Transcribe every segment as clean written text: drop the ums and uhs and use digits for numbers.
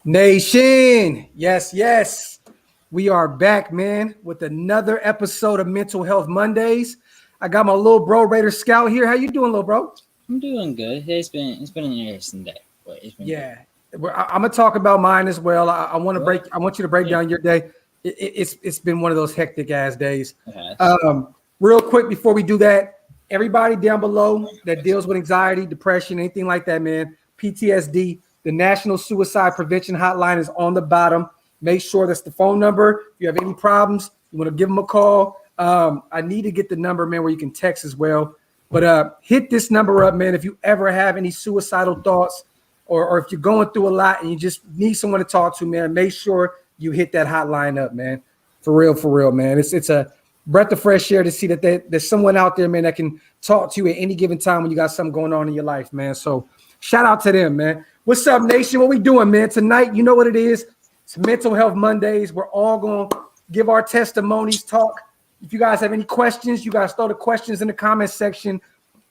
Nation, yes, yes. We are back, man, with another episode of Mental Health Mondays. I got my little bro, Raider.Scout here. How you doing, little bro? I'm doing good. It's been an interesting day, but it's been good. Yeah, I'm gonna talk about mine as well. I want to Go ahead. break. I want you to break Yeah, down your day. It's been one of those hectic ass days. it has. Real quick before we do that, everybody down below that deals with anxiety, depression, anything like that, man, PTSD, the National Suicide Prevention Hotline is on the bottom. Make sure that's the phone number. If you have any problems, you want to give them a call. I need to get the number, man, where you can text as well. But hit this number up, man, if you ever have any suicidal thoughts or if you're going through a lot and you just need someone to talk to, man, make sure you hit that hotline up, man. For real, man. It's a breath of fresh air to see that there's someone out there, man, that can talk to you at any given time when you got something going on in your life, man. So shout out to them, man. What's up, nation? What we doing, man? Tonight, you know what it is. It's Mental Health Mondays. We're all going to give our testimonies, talk. If you guys have any questions, you guys throw the questions in the comment section.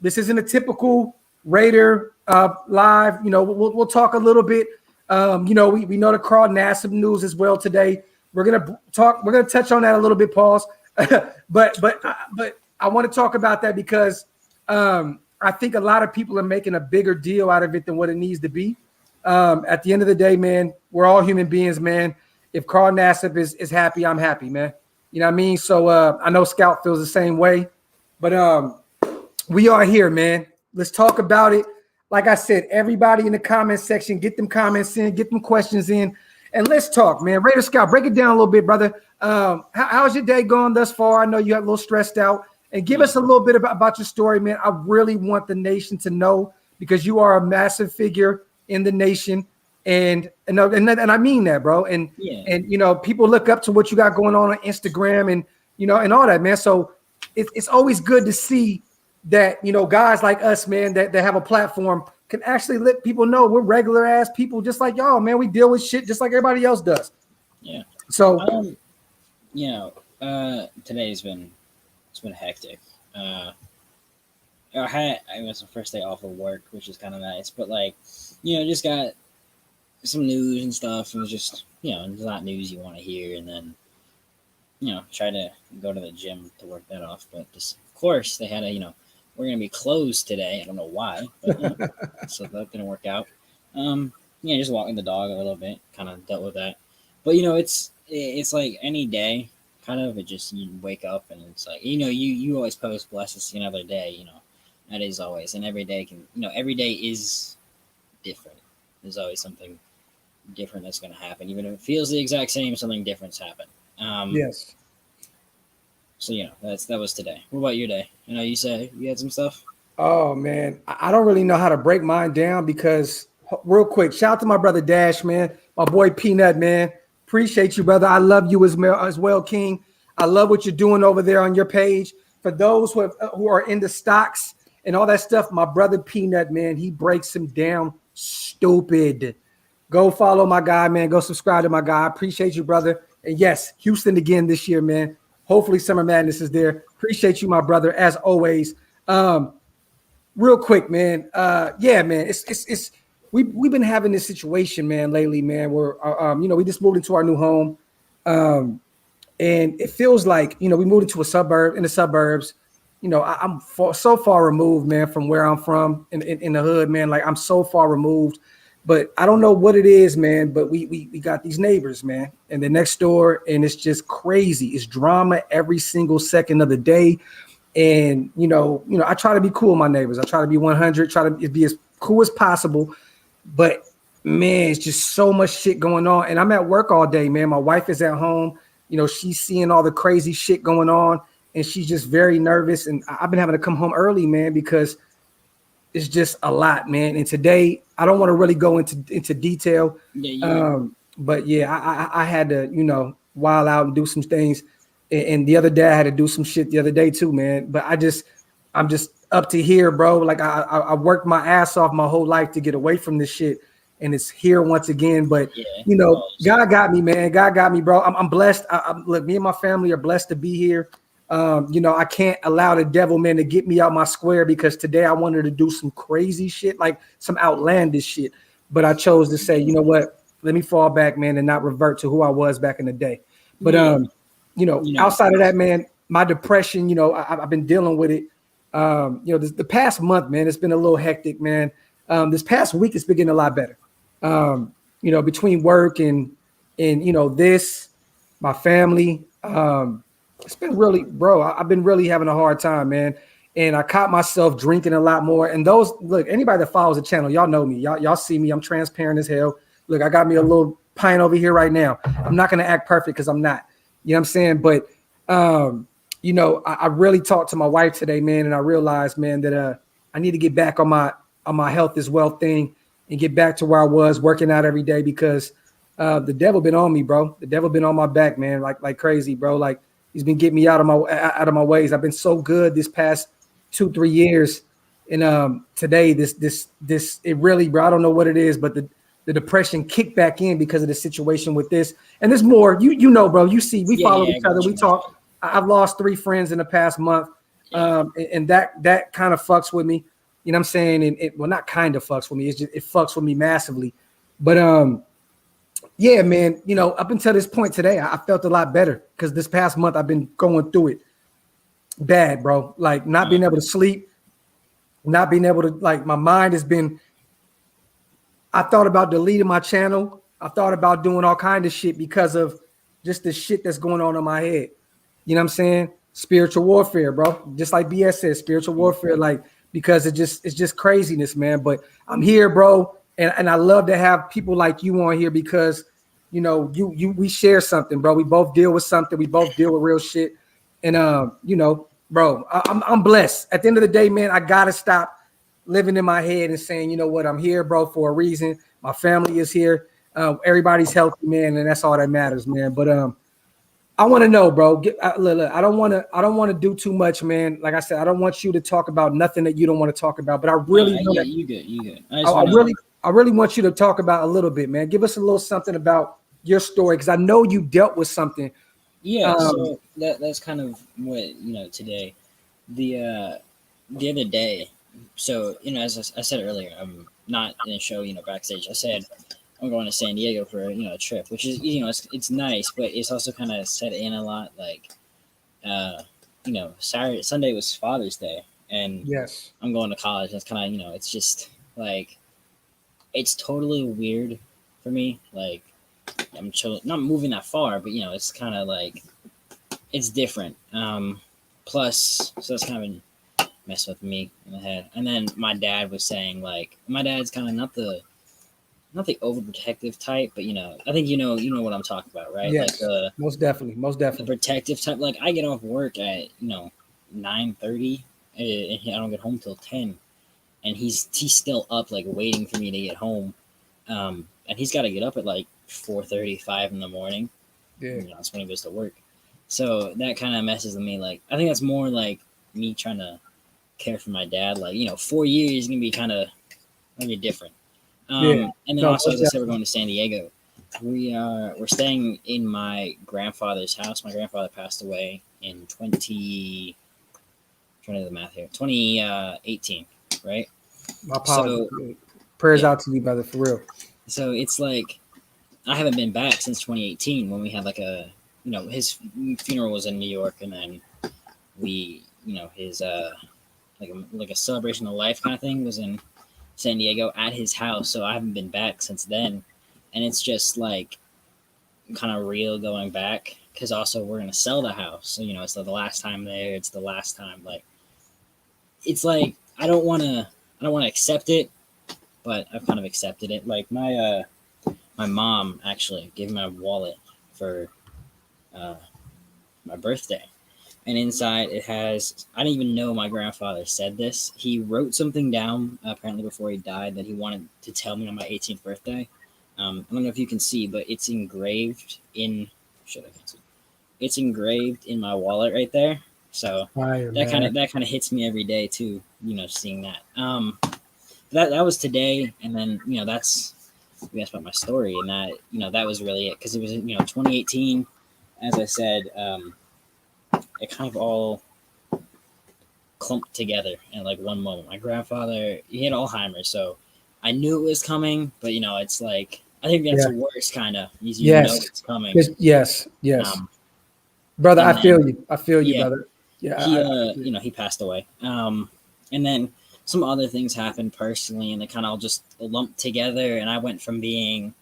This isn't a typical Raider live. You know, we'll talk a little bit. You know, we know the Carl Nassib news as well today. We're gonna touch on that a little bit, pause. but I want to talk about that because I think a lot of people are making a bigger deal out of it than what it needs to be. At the end of the day, man, we're all human beings, man. If Carl Nassib is happy, I'm happy, man. You know what I mean? So I know Scout feels the same way, but we are here, man. Let's talk about it. Like I said, everybody in the comment section, get them comments in, get them questions in, and let's talk, man. Raider.Scout, break it down a little bit, brother. How's your day going thus far? I know you got a little stressed out, and give us a little bit about your story, man. I really want the nation to know because you are a massive figure in the nation. And I mean that, bro. And you know, people look up to what you got going on Instagram and you know and all that, man. So it's always good to see that you know guys like us, man, that have a platform can actually let people know we're regular ass people just like y'all, man. We deal with shit just like everybody else does. Yeah. So you know, today's been hectic. I was the first day off of work, which is kind of nice, but like, you know, just got some news and stuff. It was just, you know, it's not news you want to hear, and then, you know, try to go to the gym to work that off. But just, of course, they had you know, we're gonna be closed today. I don't know why, but you know, so that didn't work out. Yeah, just walking the dog a little bit, kind of dealt with that. But you know, it's like any day, kind of. It just you wake up and it's like you know, you always post blessed to see another day. You know, that is always, and every day can, you know, every day is different. There's always something different that's going to happen, even if it feels the exact same. Something different's happened. yes. So you know, that was today. What about your day? You know, you said you had some stuff. Oh man, I don't really know how to break mine down because real quick, shout out to my brother Dash, man, my boy Peanut, man. Appreciate you, brother. I love you as well, King. I love what you're doing over there on your page. For those who are into stocks and all that stuff, my brother Peanut, man, he breaks them down stupid. Go follow my guy, man. Go subscribe to my guy. I appreciate you, brother. And yes, Houston again this year, man. Hopefully Summer Madness is there. Appreciate you, my brother, as always. Real quick, man. Yeah, man. It's we've been having this situation, man, lately, man, where you know, we just moved into our new home. And it feels like, you know, we moved into in the suburbs. You know, I'm so far removed, man, from where I'm from in the hood, man. Like I'm so far removed. But I don't know what it is, man, but we got these neighbors, man, and they're next door, and it's just crazy. It's drama every single second of the day. And, you know, I try to be cool with my neighbors. I try to be 100, try to be as cool as possible. But, man, it's just so much shit going on. And I'm at work all day, man. My wife is at home. You know, she's seeing all the crazy shit going on, and she's just very nervous. And I've been having to come home early, man, because it's just a lot, man. And today, I don't want to really go into detail. But yeah, I had to, you know, wild out and do some things. And the other day I had to do some shit the other day too, man. But I'm just up to here, bro. Like I worked my ass off my whole life to get away from this shit. And it's here once again. But, you know, God got me, man. God got me, bro. I'm blessed. Look, me and my family are blessed to be here. You know, I can't allow the devil, man, to get me out my square because today I wanted to do some crazy shit, like some outlandish shit. But I chose to say, you know what? let me fall back, man, and not revert to who I was back in the day. But Yeah. outside of that, man, my depression, I've been dealing with it. The past month, man, it's been a little hectic, man. This past week, it's been getting a lot better. Between work and this, my family, it's been really, bro. I've been really having a hard time, man. And I caught myself drinking a lot more. And anybody that follows the channel, y'all know me. Y'all see me. I'm transparent as hell. Look, I got me a little pint over here right now. I'm not going to act perfect because I'm not. You know what I'm saying? But, I really talked to my wife today, man, and I realized, man, that I need to get back on my health as well thing and get back to where I was working out every day because the devil been on me, bro. The devil been on my back, man, like crazy, bro. Like he's been getting me out of my ways. I've been so good this past 2-3 years, and today this it really, bro. I don't know what it is, but the depression kicked back in because of the situation with this. And there's more. Bro. You see, we follow each other. We talk. I've lost 3 friends in the past month, and that kind of fucks with me. You know what I'm saying? And it not kind of fucks with me. It's just it fucks with me massively. But yeah, man. Up until this point today, I felt a lot better because this past month I've been going through it bad, bro. Like not being able to sleep, not being able to my mind has been. I thought about deleting my channel. I thought about doing all kind of shit because of just the shit that's going on in my head. You know what I'm saying? Spiritual warfare, bro. Just like BS says, spiritual warfare, because it's just craziness, man. But I'm here, bro. And I love to have people like you on here because, we share something, bro. We both deal with something. We both deal with real shit. And, bro, I'm blessed. At the end of the day, man, I got to stop living in my head and saying, you know what, I'm here, bro, for a reason. My family is here. Everybody's healthy, man. And that's all that matters, man. But, I want to know, bro. Look, I don't want to do too much, man. Like I said, I don't want you to talk about nothing that you don't want to talk about. But I really, you good. I really want you to talk about a little bit, man. Give us a little something about your story because I know you dealt with something. Yeah, so that's kind of what today, the other day. So as I said earlier, I'm not in a show, backstage. I said I'm going to San Diego for a trip, which is it's nice, but it's also kind of set in a lot. Like, Sunday was Father's Day, and Yes, I'm going to college. That's kind of it's just like it's totally weird for me. Like, I'm not moving that far, but it's kind of like it's different. Plus, so it's kind of mess with me in the head. And then my dad was saying my dad's kind of not the overprotective type, but I think you know what I'm talking about, right? yes, most definitely, the protective type. Like I get off work at 9:30, and I don't get home till 10, and he's still up waiting for me to get home, and he's got to get up at 4:35 in the morning. Yeah, That's when he goes to work. So that kind of messes with me. I think that's more me trying to care for my dad. 4 years is gonna be kind of different. And then also, as I said, we're going to San Diego. We're staying in my grandfather's house. My grandfather passed away in 2018, right? my apologies. So, prayers out to you, brother, for real. So it's I haven't been back since 2018 when we had his funeral was in New York, and then we his like a celebration of life kind of thing was in San Diego at his house. So I haven't been back since then, and it's just kind of real going back because also we're gonna sell the house. So it's the last time there. It's the last time. It's I don't want to accept it, but I've kind of accepted it. My mom actually gave me my wallet for my birthday. And inside it has, I didn't even know my grandfather said this. He wrote something down apparently before he died that he wanted to tell me on my 18th birthday. I don't know if you can see, but it's engraved in, it's engraved in my wallet right there. So that kind of hits me every day too, seeing that. That was today. And then, that's, you asked about my story, and that, that was really it. Cause it was, 2018, as I said, it kind of all clumped together in one moment. My grandfather, he had Alzheimer's, so I knew it was coming, but it's I think that's Yeah. the worst kind of. You know Yes. it's coming. Yes. Um, Brother, and I feel then you. I feel you, yeah, brother. Yeah. he he passed away. And then some other things happened personally, and they kind of all just lumped together. And I went from being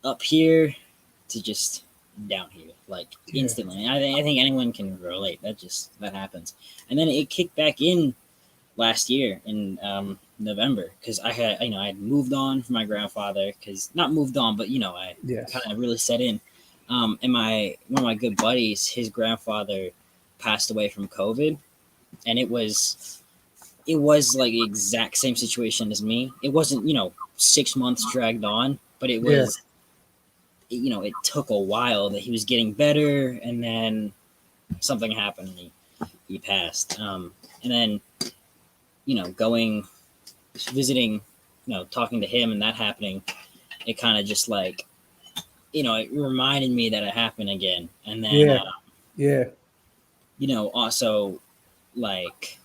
up here to just down here, like instantly. I think anyone can relate. That happens. And then it kicked back in last year in November because I had moved on from my grandfather, because not moved on, but I Yes. kind of really set in. And one of my good buddies, his grandfather passed away from COVID, and it was like the exact same situation as me. It wasn't 6 months dragged on, but it Yeah. was it took a while that he was getting better, and then something happened and he passed. And then going visiting, talking to him and that happening, it kind of just like it reminded me that it happened again. And then Yeah. Yeah. also like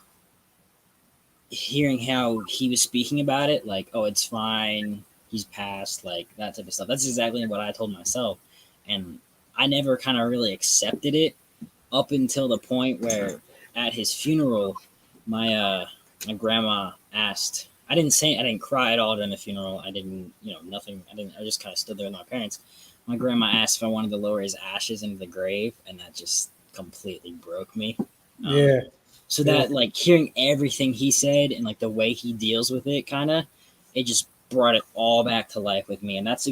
hearing how he was speaking about it, like, oh, it's fine, he's passed, like that type of stuff. That's exactly what I told myself, and I never kind of really accepted it up until the point where at his funeral, my grandma asked. I didn't cry at all during the funeral. I didn't, nothing. I just kind of stood there with my parents. My grandma asked if I wanted to lower his ashes into the grave, and that just completely broke me. Yeah. So that, like, hearing everything he said and like the way he deals with it, it just brought it all back to life with me. And that's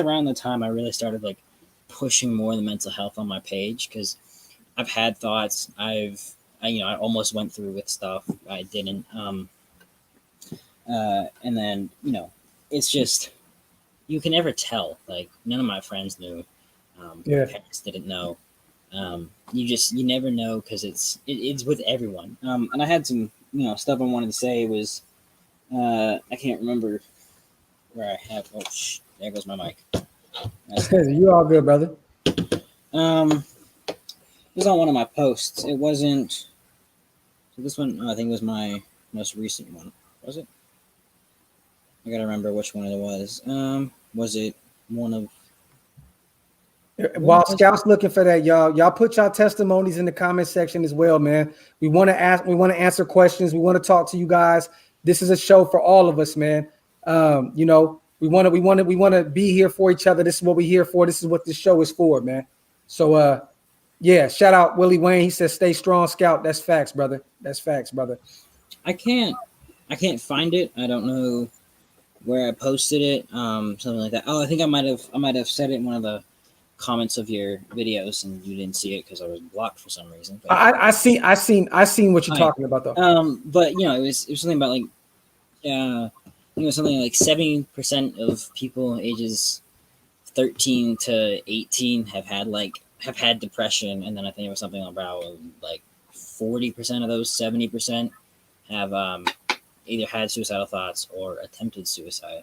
around the time I really started like pushing more the mental health on my page, because I've had thoughts. I almost went through with stuff. I didn't. And then it's just, you can never tell. Like, none of my friends knew. My parents didn't know. You never know, because it's with everyone. And I had some stuff I wanted to say. Was I can't remember where I have. Oh, there goes my mic. You all good, brother. It was on one of my posts. It wasn't. So this one, I think, was my most recent one. Was it? I gotta remember which one it was. Was it one of? While Scout's looking for that, y'all put y'all testimonies in the comment section as well, man. We want to answer questions. We want to talk to you guys. This is a show for all of us, man. We want to be here for each other. This is what we're here for. This is what this show is for, man. So, shout out Willie Wayne. He says, "Stay strong, Scout." That's facts, brother. That's facts, brother. I can't find it. I don't know where I posted it. Something like that. Oh, I think I might have said it in one of the comments of your videos, and you didn't see it because I was blocked for some reason. But I seen what you're talking about, though. But it was something about like something like 70% of people ages 13 to 18 have had depression, and then I think it was something about like 40% of those 70% have either had suicidal thoughts or attempted suicide.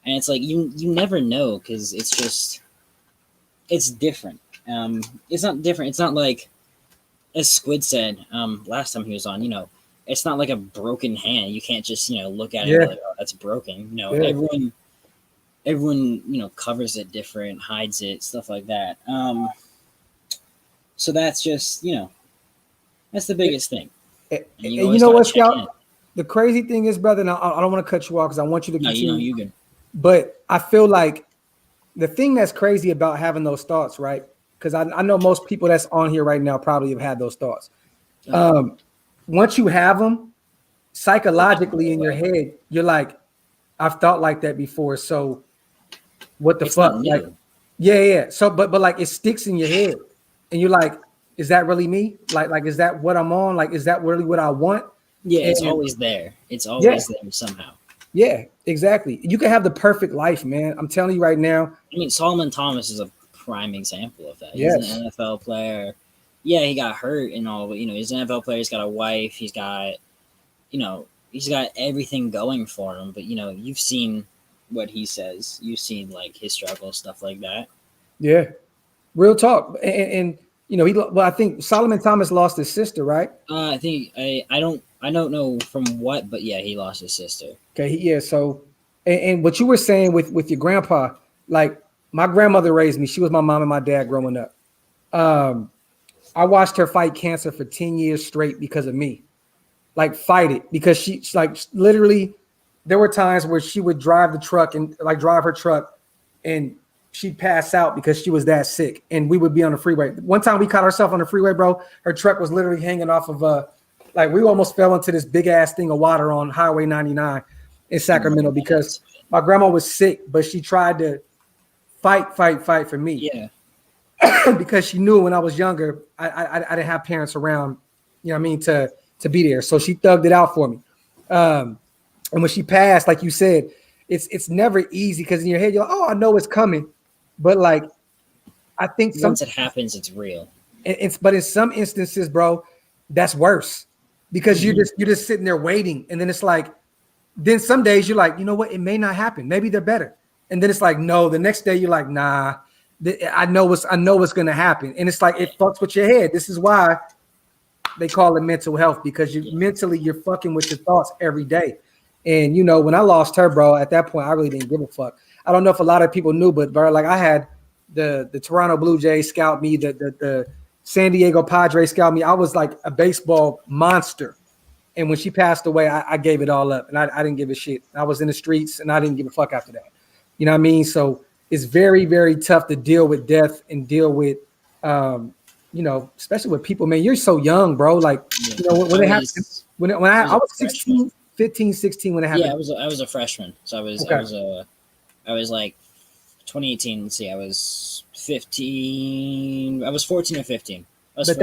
And it's like you never know, because it's different. It's not different. It's not like, as Squid said last time he was on, it's not like a broken hand. You can't just look at it and be like, oh, that's broken. Everyone covers it different, hides it, stuff like that. So that's just that's the biggest thing. And you know what, Scout? The crazy thing is, brother, and I don't want to cut you off because I want you to continue. No, you can. But I feel like the thing that's crazy about having those thoughts, right? Because I know most people that's on here right now probably have had those thoughts. Once you have them, psychologically in your head, you're like, I've thought like that before. So what the fuck? Like, yeah. So, but like it sticks in your head, and you're like, is that really me? Like, is that what I'm on? Like, is that really what I want? Yeah, it's always there. It's always there somehow. Yeah, exactly. You can have the perfect life, man. I'm telling you right now. I mean, Solomon Thomas is a prime example of that. Yes. He's an NFL player. Yeah, he got hurt and all, but he's an NFL player. He's got a wife. He's got, he's got everything going for him. But you've seen what he says. You've seen like his struggles, stuff like that. Yeah, real talk. And I think Solomon Thomas lost his sister, right? I think I don't know from what, but yeah, he lost his sister. Okay, yeah. So, and what you were saying with your grandpa, Like my grandmother raised me. She was my mom and my dad growing up. I watched her fight cancer for 10 years straight because of me. Like fight it because she's like literally there were times where she would drive the truck and like drive her truck and she'd pass out because she was that sick and we would be on the freeway. One time we caught ourselves on the freeway, bro. Her truck was literally hanging off of like we almost fell into this big ass thing of water on Highway 99 in Sacramento because my grandma was sick, but she tried to fight for me. Yeah. Because she knew when I was younger, I didn't have parents around, you know what I mean, to be there. So she thugged it out for me. And when she passed, like you said, it's never easy because in your head, you're like, oh, I know it's coming. But like, I think once it happens, it's real. But in some instances, bro, that's worse because you're just sitting there waiting. And then it's like, then some days you're like, you know what? It may not happen. Maybe they're better. And then it's like, no, the next day you're like, nah, I know what's going to happen. And it's like, it fucks with your head. This is why they call it mental health because mentally you're fucking with your thoughts every day. And, you know, when I lost her, bro, at that point, I really didn't give a fuck. I don't know if a lot of people knew, but bro, like I had the Toronto Blue Jays scout me, the San Diego Padres scout me. I was like a baseball monster. And when she passed away, I gave it all up and I didn't give a shit. I was in the streets and I didn't give a fuck after that. You know what I mean? So it's very, very tough to deal with death and deal with, you know, especially with people, man, you're so young, bro. Like, you know, when it happened, when I was 16, 15, 16 when it happened. Yeah, I was a freshman. So I was like 2018. Let's see, I was 15. I was 14 or 15. But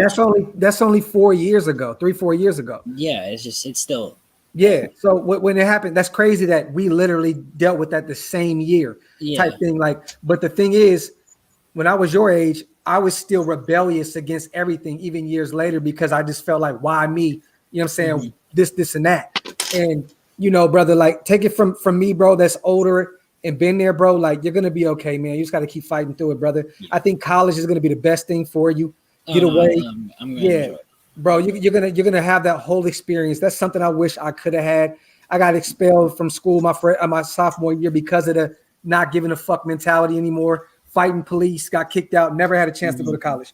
that's only 4 years ago, 3-4 years ago. Yeah, it's still. Yeah. So when it happened, that's crazy that we literally dealt with that the same year type thing. Like, but the thing is, when I was your age, I was still rebellious against everything, even years later, because I just felt like, why me? You know what I'm saying? Mm-hmm. This, and that. And, you know, brother, like take it from me, bro, that's older and been there, bro. Like you're going to be okay, man. You just got to keep fighting through it, brother. Yeah. I think college is going to be the best thing for you. Get away. I'm gonna enjoy it. Bro, you're gonna have that whole experience. That's something I wish I could have had. I got expelled from school my sophomore year because of the not giving a fuck mentality anymore. Fighting police, got kicked out, never had a chance to go to college.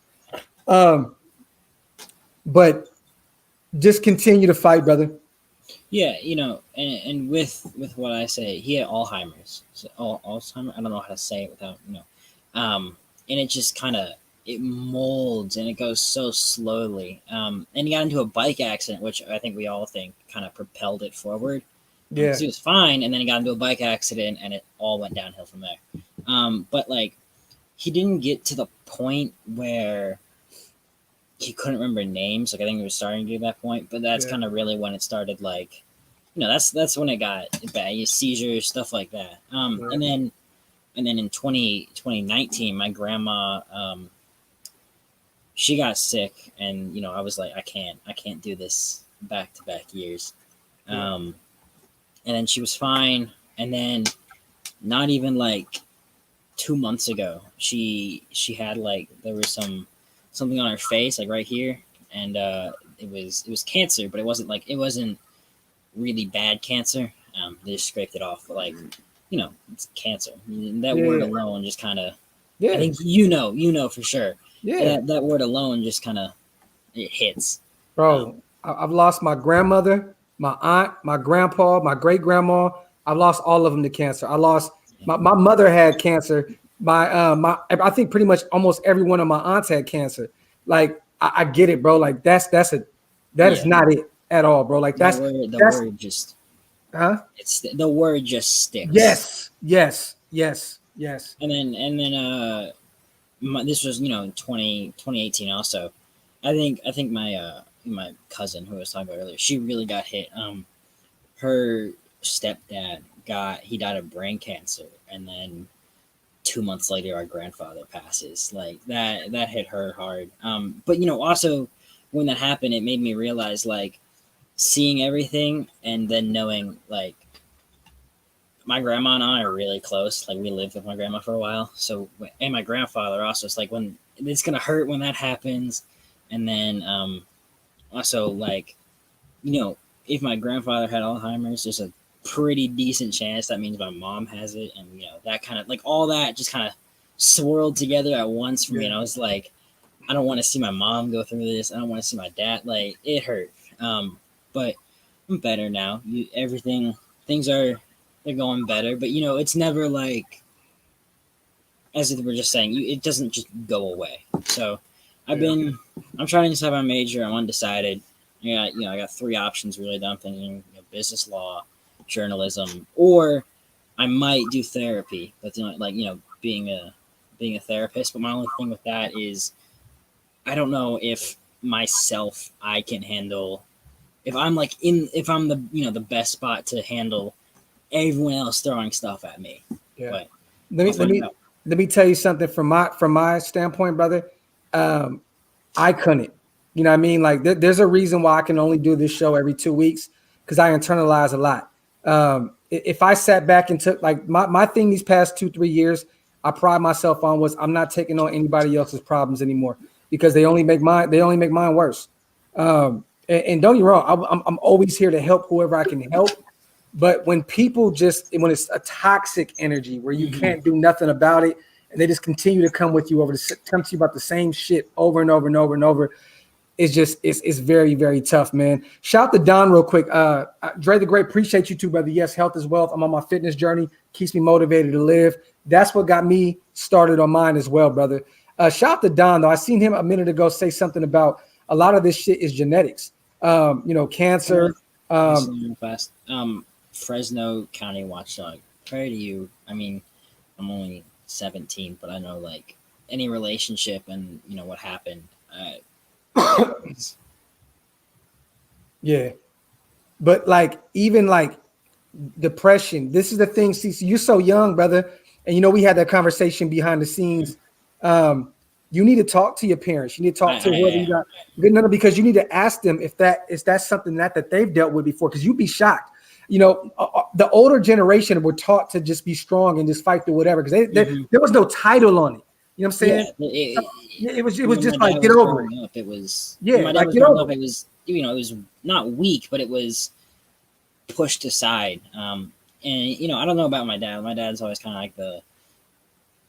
But just continue to fight, brother. Yeah, you know, and with what I say, he had Alzheimer's. So, Alzheimer's. I don't know how to say it without and it just kind of. It molds and it goes so slowly. And he got into a bike accident, which I think we all think kind of propelled it forward. Yeah. He was fine. And then he got into a bike accident and it all went downhill from there. But like, he didn't get to the point where he couldn't remember names. Like I think he was starting to get to that point, but that's kind of really when it started. Like, you know, that's when it got bad. Seizures, stuff like that. And then in 2019, my grandma, she got sick and, you know, I was like, I can't do this back-to-back years. And then she was fine. And then not even like 2 months ago, she had like, there was something on her face, like right here. And, it was cancer, but it wasn't really bad cancer. They just scraped it off. But like, you know, it's cancer. That word alone just kind of, I think, you know, for sure. Yeah, that word alone just kind of it hits. Bro, I've lost my grandmother, my aunt, my grandpa, my great grandma. I've lost all of them to cancer. I lost my mother had cancer. I think pretty much almost every one of my aunts had cancer. Like I get it, bro. Like that is not it at all, bro. Like the word just it's the word just sticks. Yes. And then this was, you know, 2018 also. I think my cousin who I was talking about earlier, she really got hit. Her stepdad died of brain cancer, and then 2 months later our grandfather passes. Like that hit her hard. But you know, also when that happened, it made me realize like seeing everything and then knowing like my grandma and I are really close. Like we lived with my grandma for a while. So, and my grandfather also, it's like when it's going to hurt when that happens. And then, also like, you know, if my grandfather had Alzheimer's, there's a pretty decent chance that means my mom has it, and that kind of like all that just kind of swirled together at once for me, and I was like, I don't want to see my mom go through this. I don't want to see my dad. Like, it hurt. But I'm better now. Things are they're going better, but it's never like, as if we're just saying, it doesn't just go away. So I'm trying to decide my major. I'm undecided. I got 3 options really that I'm thinking: business law, journalism, or I might do therapy. But being a therapist. But my only thing with that is, I don't know if I can handle, if I'm the best spot to handle everyone else throwing stuff at me. Yeah. But let me tell you something from my standpoint, brother. I couldn't. You know what I mean? Like there's a reason why I can only do this show every 2 weeks, because I internalize a lot. If I sat back and took like my thing these past 2-3 years, I pride myself on was I'm not taking on anybody else's problems anymore, because they only make mine worse. And don't get me wrong, I'm always here to help whoever I can help. But when when it's a toxic energy where you can't do nothing about it, and they just continue to come to you about the same shit over and over and over and over, it's very, very tough, man. Shout to Don real quick. Dre the Great, appreciate you too, brother. Yes, health is wealth. I'm on my fitness journey, keeps me motivated to live. That's what got me started on mine as well, brother. Shout to Don though. I seen him a minute ago say something about a lot of this shit is genetics. Cancer. Fast. Fresno County Watchdog. Prior to you, I mean, I'm only 17, but I know like any relationship and what happened. Yeah, but like even like depression. This is the thing. See, you're so young, brother, and we had that conversation behind the scenes. You need to talk to your parents. You need to talk to whoever you got. No, because you need to ask them if that's something that they've dealt with before. Because you'd be shocked. The older generation were taught to just be strong and just fight through whatever, because there was no title on it. You know what I'm saying? Yeah, it was just like, get over it. It was my dad was growing up. It was it was not weak, but it was pushed aside. And I don't know about my dad. My dad's always kind of like the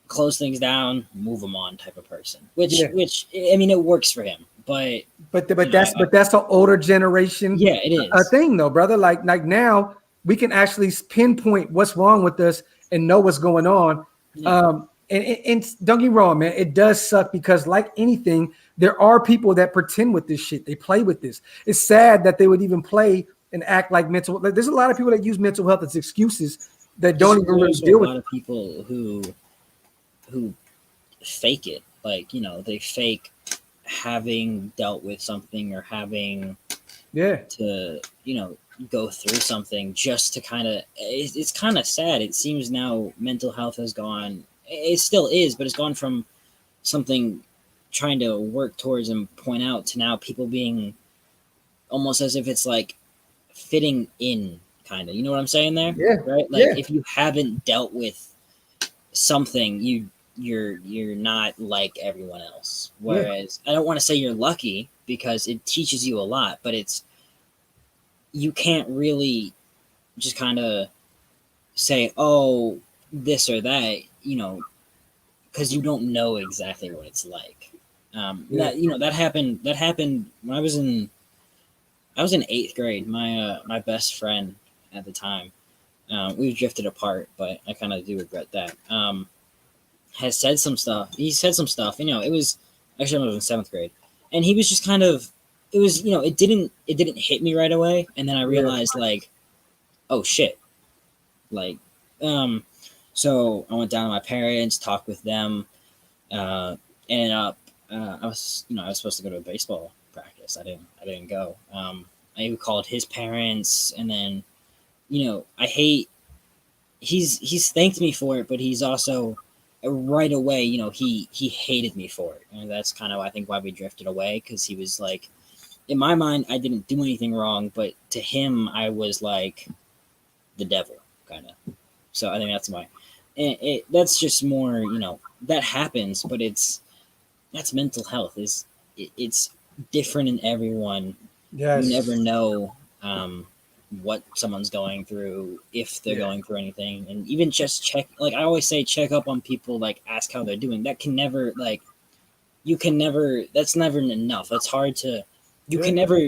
close things down, move them on type of person. Which I mean, it works for him. But that's an older generation. Yeah, it is a thing though, brother. Like now we can actually pinpoint what's wrong with us and know what's going on. Yeah. And don't get me wrong, man. It does suck, because like anything, there are people that pretend with this shit. They play with this. It's sad that they would even play and act like mental. Like, there's a lot of people that use mental health as excuses that don't even really deal with it. A lot of people who fake it. Like, they fake having dealt with something or having to go through something just to kind of. It's kind of sad. It seems now mental health has gone. It still is, but it's gone from something trying to work towards and point out to now people being almost as if it's like fitting in, kind of. You know what I'm saying there? Yeah. Right. Like if you haven't dealt with something, you're not like everyone else. Whereas I don't want to say you're lucky, because it teaches you a lot, but you can't really just kind of say, oh, this or that, because you don't know exactly what it's like. That happened when I was in 8th grade. My best friend at the time, we drifted apart, but I kind of do regret that. Has said some stuff. He said some stuff. It was actually when I was in 7th grade, and he was just kind of. It was it didn't hit me right away, and then I realized like, oh shit, like So I went down to my parents, talked with them. Ended up, I was supposed to go to a baseball practice. I didn't go. I called his parents, and then, I hate. He's thanked me for it, but he's also right away. He hated me for it, and that's kind of I think why we drifted away, because he was like, in my mind, I didn't do anything wrong, but to him, I was like the devil, kind of. So I think that's why. And that's just more, that happens, but that's mental health. It's different in everyone. Yes. You never know what someone's going through, if they're going through anything, and even just check. Like I always say, check up on people. Like ask how they're doing. That can never like you can never. That's never enough. It's hard to. You can never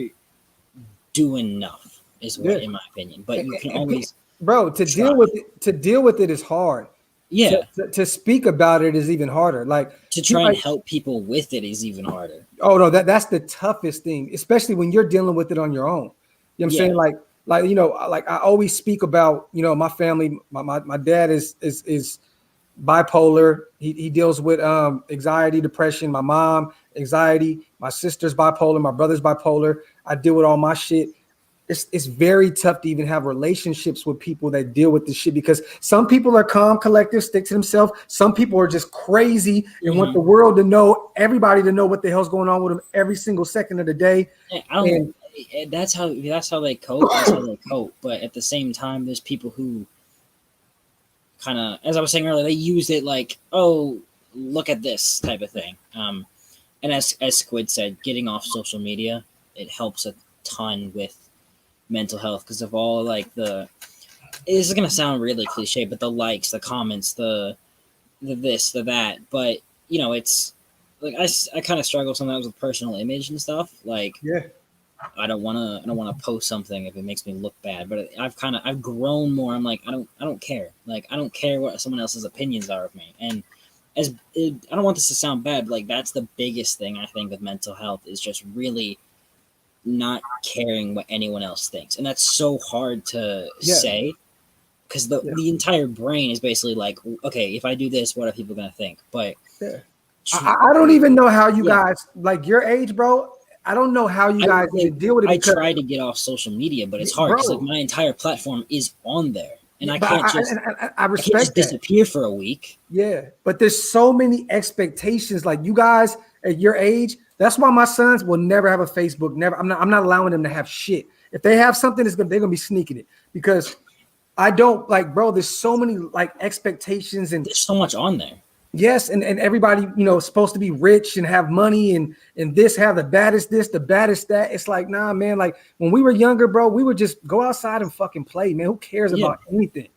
do enough, is what in my opinion. But you can always, bro. To deal with it is hard. Yeah. To speak about it is even harder. Like to try and help people with it is even harder. Oh no, that's the toughest thing, especially when you're dealing with it on your own. You know what I'm saying? Like you know, like I always speak about, you know, my family. My dad is bipolar. He deals with anxiety, depression. My mom, anxiety. My sister's bipolar. My brother's bipolar. I deal with all my shit. It's very tough to even have relationships with people that deal with this shit, because some people are calm, collective, stick to themselves. Some people are just crazy and want the world to know, everybody to know what the hell's going on with them every single second of the day. That's how they cope. That's how they cope. But at the same time, there's people who kind of, as I was saying earlier, they use it like, oh, look at this type of thing. And as Squid said, getting off social media, it helps a ton with mental health, because of all like this is gonna sound really cliche, but the likes, the comments, the this, the that, but you know, it's like I kind of struggle sometimes with personal image and stuff. Like I don't want to post something if it makes me look bad, but I've grown more. I'm like, I don't care. Like I don't care what someone else's opinions are of me. And I don't want this to sound bad, but like that's the biggest thing I think with mental health, is just really not caring what anyone else thinks. And that's so hard to say, because the entire brain is basically like, okay, if I do this, what are people going to think? But I don't even know how you guys, like your age, bro, I don't know how you guys deal with it. I try to get off social media, but it's hard, because like my entire platform is on there, and I can't just I respect just disappear for a week. Yeah, but there's so many expectations. Like you guys at your age, that's why my sons will never have a Facebook. Never. I'm not allowing them to have shit. If they have something, they're gonna be sneaking it, because I don't like, bro. There's so many like expectations, and there's so much on there. Yes, and everybody, you know, is supposed to be rich and have money and this, have the baddest this, the baddest that. It's like, nah, man. Like when we were younger, bro, we would just go outside and fucking play, man. Who cares about anything?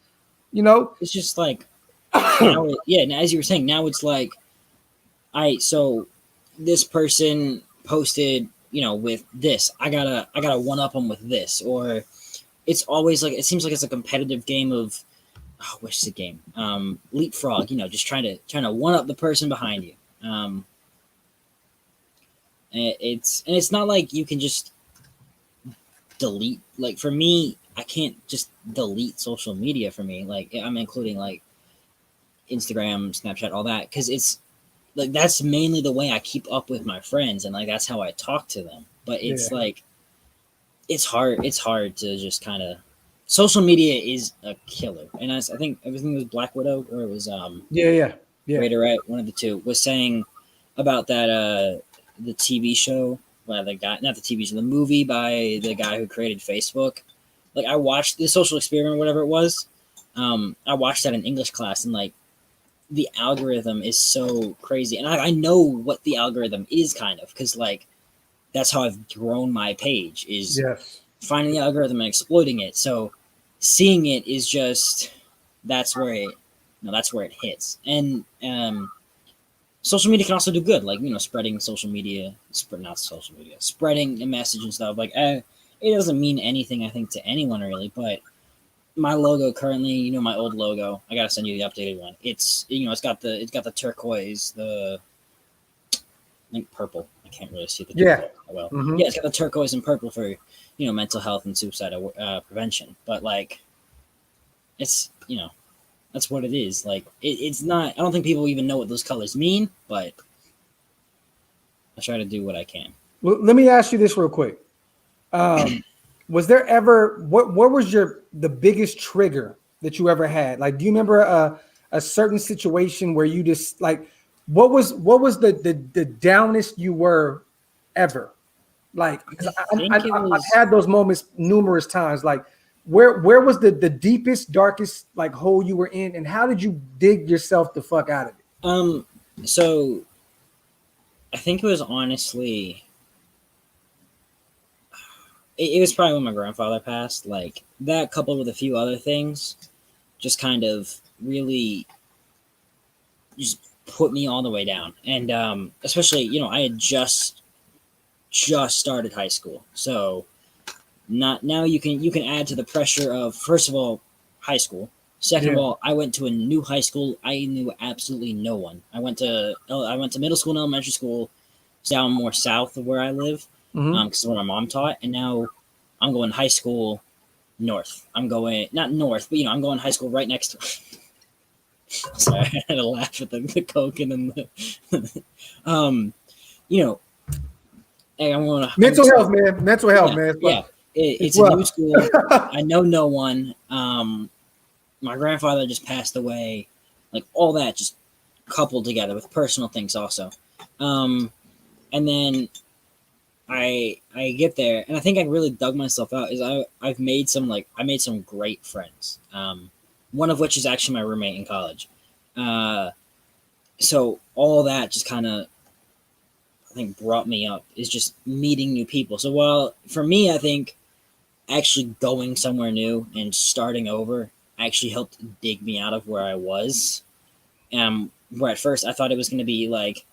You know? It's just like, now as you were saying, now it's like, so this person posted, you know, with this, I gotta one up them with this, or it's always like, it seems like it's a competitive game of, what's the game? Leapfrog, you know, just trying to one up the person behind you. And it's not like you can just delete. Like for me, I can't just delete social media. For me, like I'm including like Instagram, Snapchat, all that, because it's like that's mainly the way I keep up with my friends, and like that's how I talk to them. But it's like it's hard to just kind of, social media is a killer. And I think everything was Black Widow, or it was Raider, one of the two, was saying about that the TV show by the guy, not the TV show, the movie by the guy who created Facebook. Like I watched The Social Experiment, whatever it was. I watched that in English class, and like the algorithm is so crazy, and I know what the algorithm is, kind of, because like that's how I've grown my page, is finding the algorithm and exploiting it. So seeing it is just, that's where it hits. And social media can also do good, like, you know, spreading spreading a message and stuff. Like it doesn't mean anything, I think, to anyone really, but my logo currently, you know, my old logo, I gotta send you the updated one. It's, you know, it's got the turquoise, I think purple. I can't really see the well. Yeah, it's got the turquoise and purple for, you know, mental health and suicide prevention. But like, it's, you know, that's what it is. Like it's not, I don't think people even know what those colors mean, but I try to do what I can. Well, let me ask you this real quick. Was there ever, what was the biggest trigger that you ever had? Like, do you remember a certain situation where you just like, what was the downest you were ever? Like, I've had those moments numerous times. Like, where was the deepest, darkest like hole you were in, and how did you dig yourself the fuck out of it? So I think it was honestly, it was probably when my grandfather passed. Like that, coupled with a few other things, just kind of really just put me all the way down. And especially, I had just started high school, so not now you can add to the pressure of, first of all, high school. Second of Yeah. all, I went to a new high school. I knew absolutely no one. I went to middle school and elementary school down more south of where I live, Hmm. because where my mom taught, and now I'm going high school north. I'm going not north, but I'm going high school right next to. Sorry, I had to laugh at the coke and then the, you know, hey, I'm Mental just health, man. Mental health, yeah, man. yeah. It's It's a new rough. school. I know no one. My grandfather just passed away. Like all that just coupled together with personal things also. And then I get there, and I think I really dug myself out. Is I made some great friends. One of which is actually my roommate in college. Uh, so all that just kind of, I think, brought me up, is just meeting new people. So while for me, I think actually going somewhere new and starting over actually helped dig me out of where I was. Where at first I thought it was going to be like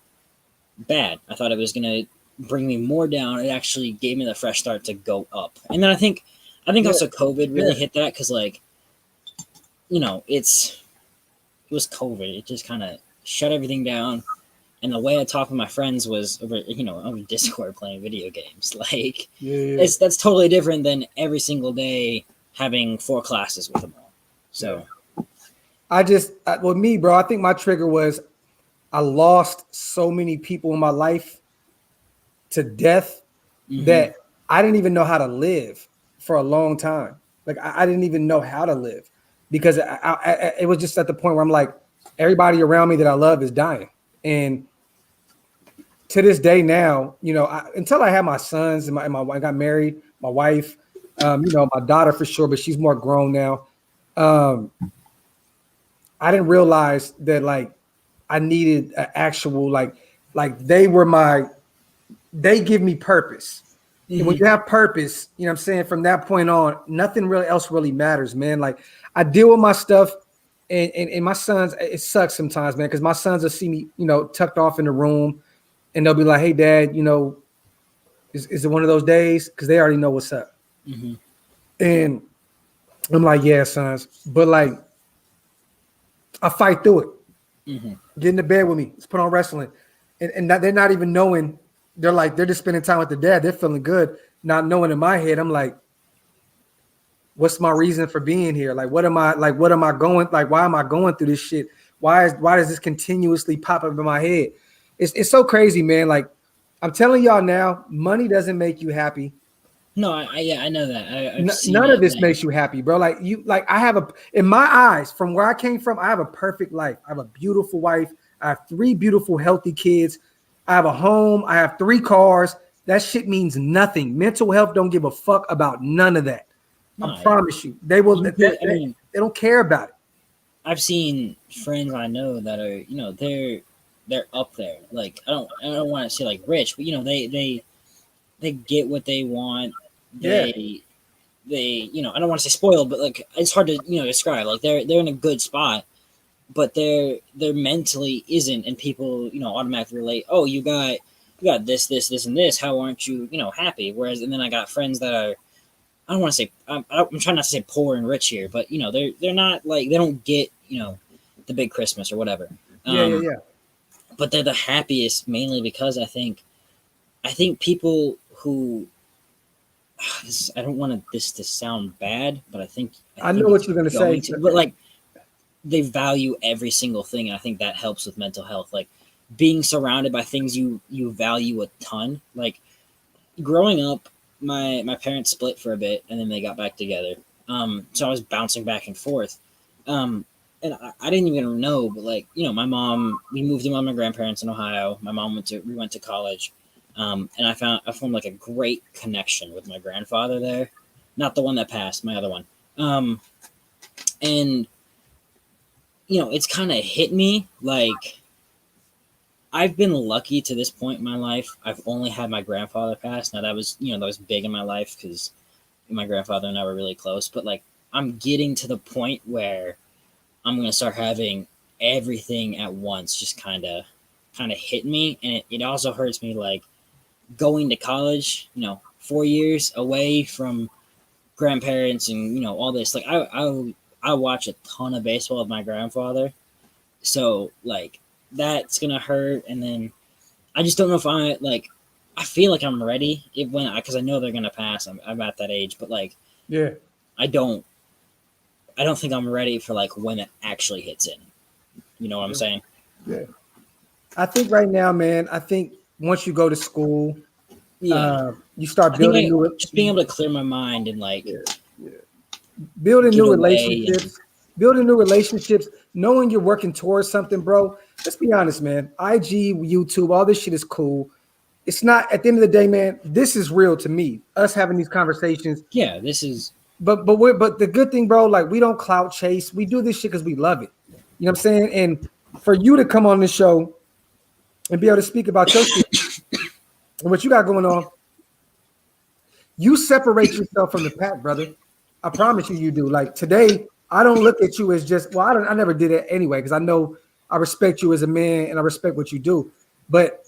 bad. I thought it was going to bring me more down. It actually gave me the fresh start to go up. And then I think Yeah. also COVID really Yeah. hit that, because like it was COVID. It just kind of shut everything down. And the way I talked with my friends was over Discord playing video games. Like Yeah. that's totally different than every single day having 4 classes with them all. So With me, bro, I think my trigger was I lost so many people in my life to death mhm. that I didn't even know how to live for a long time. Like I didn't even know how to live because it was just at the point where I'm like, everybody around me that I love is dying. And to this day now, until I had my sons and I got married, my wife, my daughter for sure, but she's more grown now. Um, I didn't realize that like I needed an actual like they give me purpose. And when Mhm. you have purpose, you know what I'm saying, from that point on, nothing really else really matters, man. Like I deal with my stuff and my sons, it sucks sometimes, man, because my sons will see me, tucked off in the room and they'll be like, hey, dad, is it one of those days? Because they already know what's up. Mhm. And I'm like, yeah, sons. But like, I fight through it. Mhm. Get into bed with me. Let's put on wrestling. And they're not even knowing. They're just spending time with their dad. They're feeling good, not knowing in my head. I'm like, what's my reason for being here? Like, what am I going? Like, why am I going through this shit? Why does this continuously pop up in my head? It's so crazy, man. Like, I'm telling y'all now, money doesn't make you happy. No, yeah, I know that. I've seen None of it. this Like, makes you happy, bro. I have in my eyes, from where I came from, I have a perfect life. I have a beautiful wife. I have 3 beautiful, healthy kids. I have a home. I have 3 cars. That shit means nothing. Mental health don't give a fuck about none of that. I no, promise you. They will. I mean, They don't care about it. I've seen friends I know that are, they're up there. Like I don't want to say like rich, but they get what they want. Yeah. They I don't want to say spoiled, but like it's hard to describe. Like they're in a good spot, but they're mentally isn't, and people automatically relate. Oh, you got this and this. How aren't you happy? Whereas, and then I got friends that are, I don't want to say, I'm trying not to say poor and rich here, but they're not like, they don't get the big Christmas or whatever. Yeah. Yeah. Um, Yeah. but they're the happiest mainly because I think people who I don't want this to sound bad, but I I know think what it's you're gonna going say. to, but like they value every single thing, and I think that helps with mental health. Like being surrounded by things you value a ton. Like growing up, my parents split for a bit, and then they got back together. So I was bouncing back and forth. And I didn't even know, but like my mom, we moved in with my grandparents in Ohio. My mom we went to college, and I formed like a great connection with my grandfather there, not the one that passed, my other one. And it's kind of hit me like I've been lucky to this point in my life. I've only had my grandfather pass. Now that was big in my life because my grandfather and I were really close, but like I'm getting to the point where I'm gonna start having everything at once just kind of hit me, and it also hurts me like going to college, 4 years away from grandparents and all this. Like I watch a ton of baseball with my grandfather, so like that's gonna hurt, and then I just don't know if I feel like I'm ready because I know they're gonna pass. I'm at that age, but like Yeah. I don't think I'm ready for like when it actually hits in. You know what I'm saying? Yeah. I think right now, man, I think once you go to school, Yeah. you start I think building new just being able to clear my mind and like building get new away relationships, building new relationships, knowing you're working towards something, bro. Let's be honest, man. IG, YouTube, all this shit is cool. It's not at the end of the day, man. This is real to me. Us having these conversations. yeah, this is But the good thing, bro, like we don't clout chase. We do this shit because we love it. You know what I'm saying? And for you to come on the show and be able to speak about your shit and what you got going on, you separate yourself from the pack, brother. I promise you, you do. Like today, I don't look at you as just I never did it anyway because I know I respect you as a man and I respect what you do. But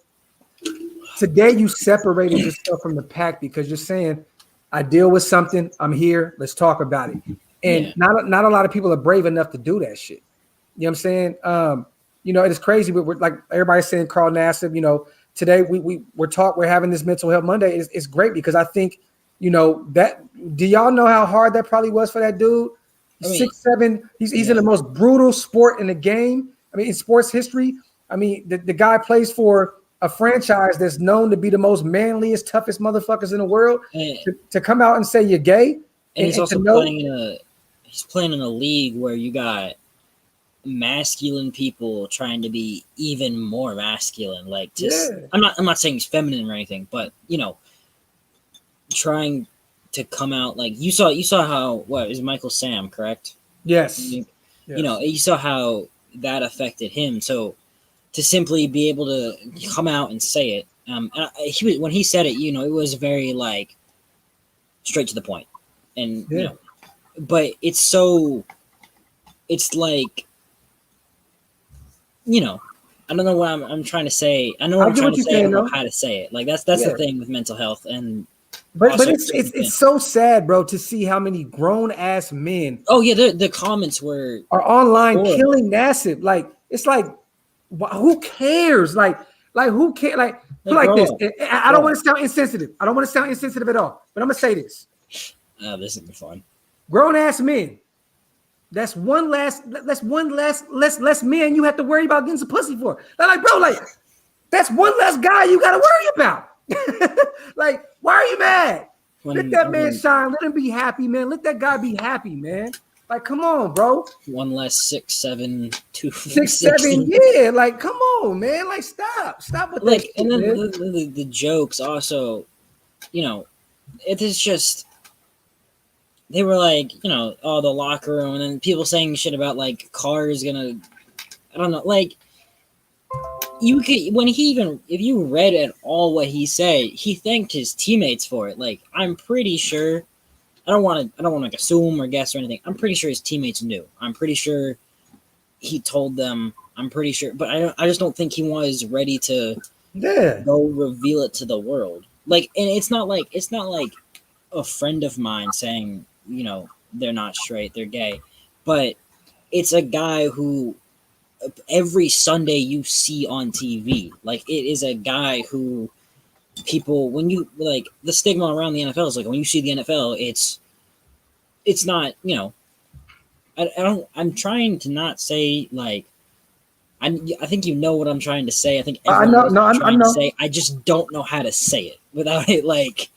today, you separated yourself from the pack because you're saying, "I deal with something. I'm here. Let's talk about it." And yeah. not a lot of people are brave enough to do that shit. You know what I'm saying? It's crazy, but we're like everybody's saying Carl Nassib, today we're having this mental health Monday. It's great because I think, that do y'all know how hard that probably was for that dude? I mean, 6'7", he's in the most brutal sport in the game. I mean, in sports history. I mean, the guy plays for a franchise that's known to be the most manliest, toughest motherfuckers in the world. and, To come out and say you're gay and he's and also to know, playing in a league where you got masculine people trying to be even more masculine. Like, I'm not saying he's feminine or anything, but trying to come out like you saw how what is Michael Sam, correct? yes. You saw how that affected him. So to simply be able to come out and say it, when he said it, it was very like straight to the point, and but it's like I don't know what I'm trying to say. I know what I'm trying to say. I don't know how to say it. Like that's the thing with mental health, and but it's so sad, bro, to see how many grown ass men. Oh yeah, the comments are online horrible. killing Nassib. Like it's like, who cares? Like who cares? Like put like this. I don't want to sound insensitive. I don't want to sound insensitive at all. But I'm gonna say this. This is fun. Grown ass men. That's one less man you have to worry about getting some pussy for. Like, bro, like that's one less guy you gotta worry about. Like, why are you mad? Let that man shine. Let him be happy, man. Let that guy be happy, man. Like, come on, bro. One less 6'7", 6'7", yeah. Like, come on, man. Like, stop with that. And then the jokes also, it is just. They were like, the locker room, and then people saying shit about like Carr's gonna, I don't know, like you could if you read at all what he said, he thanked his teammates for it. Like I'm pretty sure, I don't want to like assume or guess or anything. I'm pretty sure his teammates knew. I'm pretty sure he told them. I'm pretty sure, but I just don't think he was ready to go reveal it to the world. Like, and it's not like a friend of mine saying, they're not straight, they're gay, but it's a guy who every Sunday you see on TV. Like, it is a guy who people, when you like the stigma around the NFL is like when you see the NFL, it's not, I'm trying to not say like I think you know what I'm trying to say. I think everyone knows what I'm trying to say. I just don't know how to say it without it like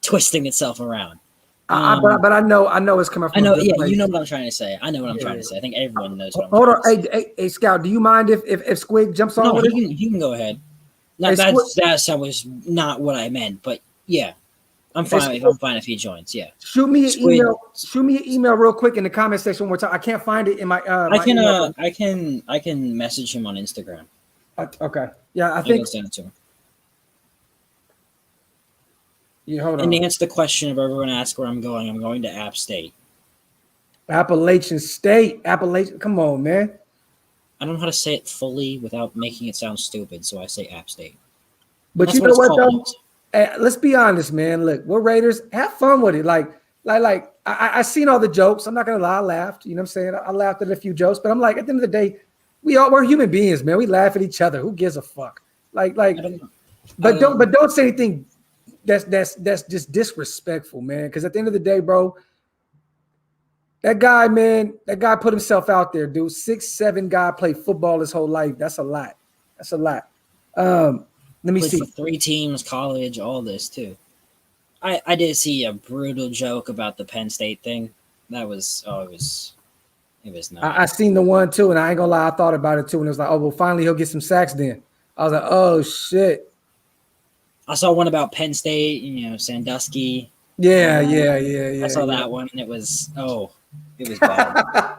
twisting itself around. But I know it's coming from. I know, yeah, place. You know what I'm trying to say. I know what I'm trying to say. I think everyone knows what I'm trying to say. Hey, Scout, do you mind if Squig jumps on? No, he can go ahead. That was not what I meant, but yeah, I'm fine. I'm fine if he joins. Yeah, shoot me an email. Shoot me an email real quick in the comment section one more time. I can't find it in my. I can message him on Instagram. Okay. Yeah, I think. Send it to him. Yeah, hold And to on. answer the question of everyone asks where I'm going to App State. Appalachian State. Appalachian. Come on, man. I don't know how to say it fully without making it sound stupid, so I say App State. And But that's you what know it's what called. though? Let's be honest, man. Look, we're Raiders. Have fun with it. I seen all the jokes. I'm not gonna lie, I laughed. You know what I'm saying? I laughed at a few jokes, but I'm like, at the end of the day, we're human beings, man. We laugh at each other. Who gives a fuck? Like, I don't know. but don't say anything that's just disrespectful, man. Because at the end of the day, bro, that guy, man, that guy put himself out there, dude. 6'7" guy played football his whole life. That's a lot. That's a lot. Let me Played see. for 3 teams, college, all this too. I did see a brutal joke about the Penn State thing. That was it was not. I seen the one too, and I ain't gonna lie, I thought about it too, and it was like, oh well, finally he'll get some sacks then. I was like, oh shit. I saw one about Penn State, Sandusky. Yeah. I saw that one, and it was bad.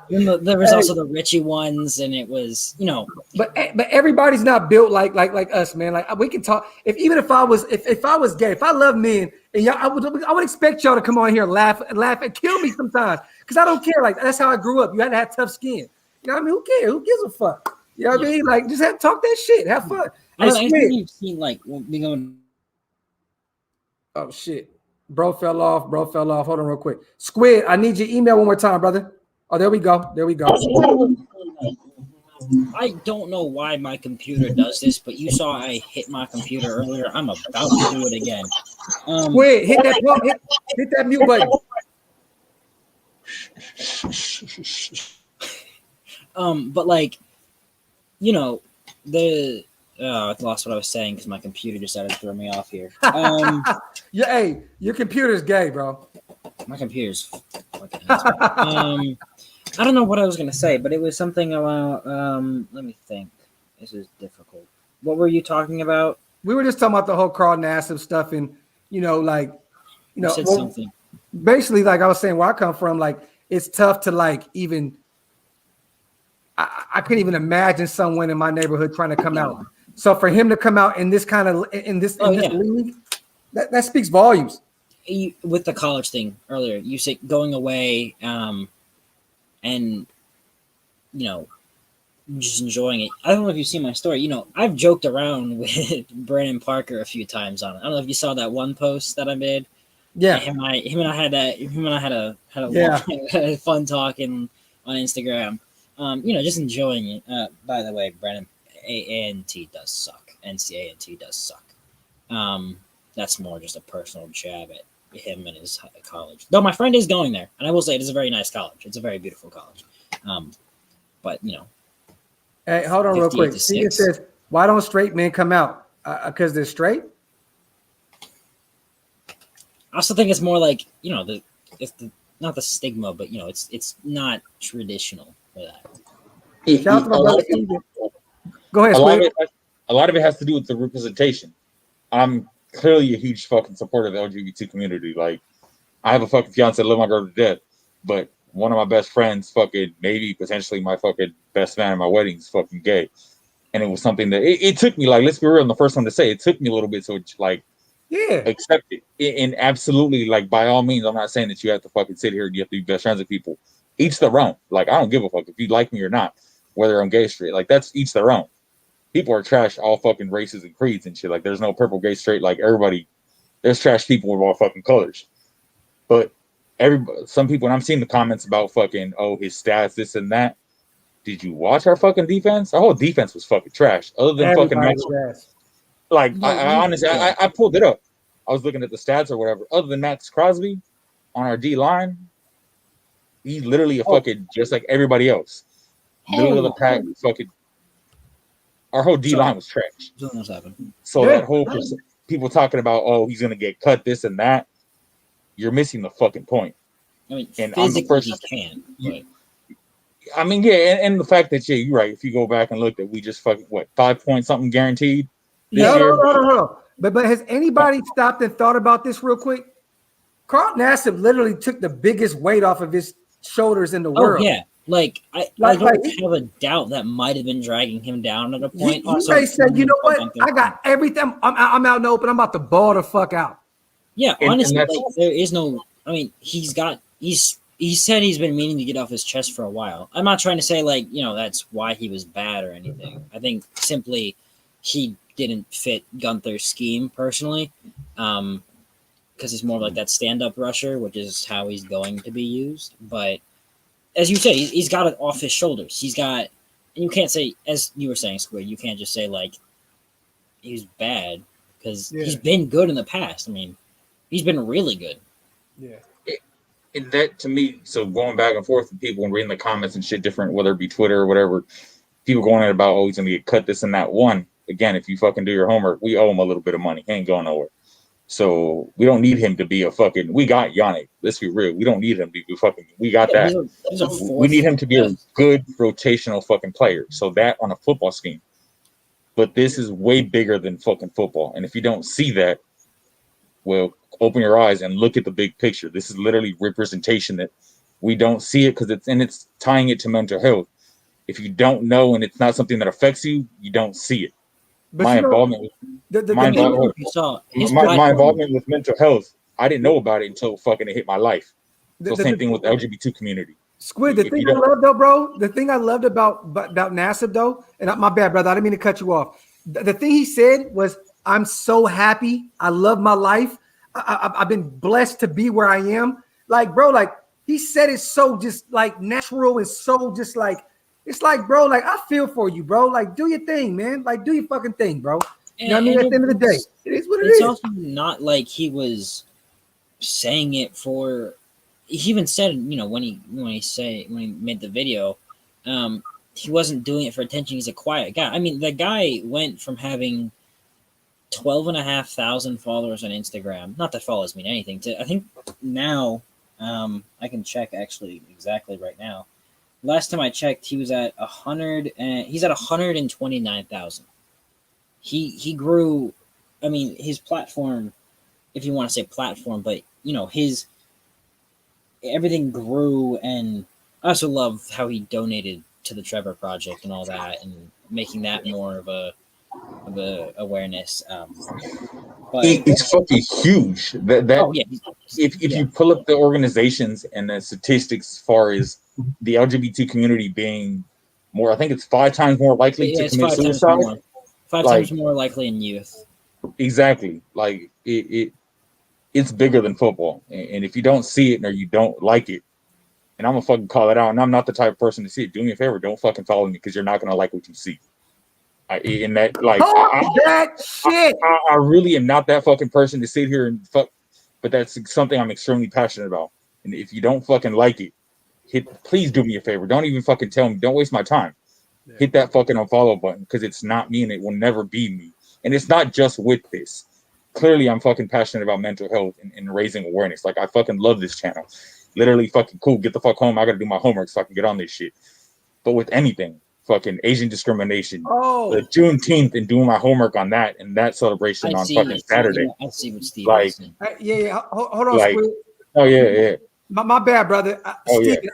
There was also the Richie ones, and it was But everybody's not built like us, man. Like we can talk. If I was gay, if I love men, and y'all, I would expect y'all to come on here and laugh and kill me sometimes because I don't care. Like that's how I grew up. You had to have tough skin. You know what I mean? Who cares? Who gives a fuck? You know what I mean? Like just talk that shit. Have fun. I think you've seen like me going. Oh shit. Bro fell off. Hold on real quick. Squid, I need your email one more time, brother. Oh, there we go. I don't know why my computer does this, but you saw I hit my computer earlier. I'm about to do it again. Squid, hit that mute button. But like, I lost what I was saying because my computer decided to throw me off here. Yeah, hey, your computer's gay, bro. My computer's fucking I don't know what I was gonna say, but it was something about let me think. This is difficult. What were you talking about? We were just talking about the whole Carl Nassib stuff, and said something. Basically, like I was saying, where I come from, like it's tough to like even. I couldn't even imagine someone in my neighborhood trying to come out. So for him to come out in this kind of this league, that speaks volumes. With the college thing earlier, you said going away, and just enjoying it. I don't know if you've seen my story. I've joked around with Brandon Parker a few times on it. I don't know if you saw that one post that I made. Yeah, him and I had a fun talking on Instagram. Just enjoying it. By the way, Brandon, A&T does suck. NCAA does suck. That's more just a personal jab at him and his college. Though my friend is going there, and I will say it is a very nice college. It's a very beautiful college. But Hey, hold on real quick. See, it says, why don't straight men come out? Because they're straight? I also think it's more like, not the stigma, but it's not traditional for that. Go ahead, Squid. A lot of it has to do with the representation. I'm clearly a huge fucking supporter of the LGBT community. Like, I have a fucking fiance that love my girl to death, but one of my best friends, fucking maybe potentially my fucking best man at my wedding, is fucking gay. And it was something that it took me, like, let's be real, I'm the first one to say it took me a little bit to accept it. And absolutely, like, by all means, I'm not saying that you have to fucking sit here and you have to be best friends with people. Each their own. Like, I don't give a fuck if you like me or not, whether I'm gay or straight. Like, that's each their own. People are trash all fucking races and creeds and shit. Like, there's no purple, gay, straight. Like, everybody, there's trash people with all fucking colors. But some people, when I'm seeing the comments about fucking, oh, his stats, this and that, did you watch our fucking defense? Our whole defense was fucking trash. Other than fucking Max. Like, I honestly, I pulled it up. I was looking at the stats or whatever. Other than Max Crosby on our D line, he's literally a fucking just like everybody else. Middle of the pack, fucking. Our whole D line was trash. So that whole people talking about, oh, he's gonna get cut, this and that. You're missing the fucking point. I mean, and physically he can. I mean, yeah, and the fact that you're right. If you go back and look, that we just fucking 5 point something guaranteed. No. But has anybody stopped and thought about this real quick? Carl Nassib literally took the biggest weight off of his shoulders in the world. Oh, yeah. Like, I don't have a doubt that might have been dragging him down at a point. He said, you know what? I got everything. I'm out in the open. I'm about to ball the fuck out. Yeah, And honestly, that's like, there is no. I mean, he said he's been meaning to get off his chest for a while. I'm not trying to say like that's why he was bad or anything. I think simply he didn't fit Gunther's scheme personally, because he's more like that stand-up rusher, which is how he's going to be used. But as you say, he's got it off his shoulders. He's got, and you can't say, as you were saying, Squid, you can't just say like he's bad because he's been good in the past. I mean, he's been really good. Yeah. and that to me. So going back and forth with people and reading the comments and shit, different, whether it be Twitter or whatever, people going in about, oh, he's gonna get cut, this and that. One, again, if you fucking do your homework, we owe him a little bit of money. He ain't going nowhere. So we don't need him to be a fucking. We got Yannick. Let's be real. We don't need him to be fucking. We got that. He's a We need him to be a good rotational fucking player. So that on a football scheme. But this is way bigger than fucking football. And if you don't see that, well, open your eyes and look at the big picture. This is literally representation that we don't see it because it's tying it to mental health. If you don't know and it's not something that affects you, you don't see it. But My involvement with mental health, I didn't know about it until fucking it hit my life. So same thing with the LGBT community. Squid, the thing I love though, bro, the thing I loved about Nassib though, and my bad, brother, I didn't mean to cut you off. The thing he said was, I'm so happy. I love my life. I've been blessed to be where I am. Like, bro, like he said it so just like natural and so just like, it's like, bro, like I feel for you, bro. Like, do your thing, man. Like, do your fucking thing, bro. You know what I mean? At the end of the day, it is what it is. It's also not like he was saying it for. He even said, when he made the video, he wasn't doing it for attention. He's a quiet guy. I mean, the guy went from having 12,500 followers on Instagram. Not that followers mean anything. To I think now, I can check actually exactly right now. Last time I checked, he was at 100, and he's at 129,000. He grew. I mean, his platform, if you want to say platform, but his everything grew, and I also love how he donated to the Trevor Project and all that, and making that more of a awareness. But it's fucking huge. If you pull up the organizations and the statistics as far as the LGBT community being more, I think it's 5 times more likely to commit suicide. Five times more likely in youth. Exactly. Like it's bigger than football. And if you don't see it or you don't like it, and I'm gonna fucking call it out, and I'm not the type of person to see it. Do me a favor, don't fucking follow me because you're not gonna like what you see. I really am not that fucking person to sit here and fuck, but that's something I'm extremely passionate about. And if you don't fucking like it, please do me a favor. Don't even fucking tell me. Don't waste my time. Yeah. Hit that fucking unfollow button because it's not me and it will never be me. And it's not just with this. Clearly, I'm fucking passionate about mental health and raising awareness. Like, I fucking love this channel. Literally fucking cool. Get the fuck home. I gotta do my homework so I can get on this shit. But with anything, fucking Asian discrimination, the Juneteenth, and doing my homework on that and that celebration on fucking Saturday. I see what Steve is saying. Hold on, like, oh yeah. My bad, brother. Steven,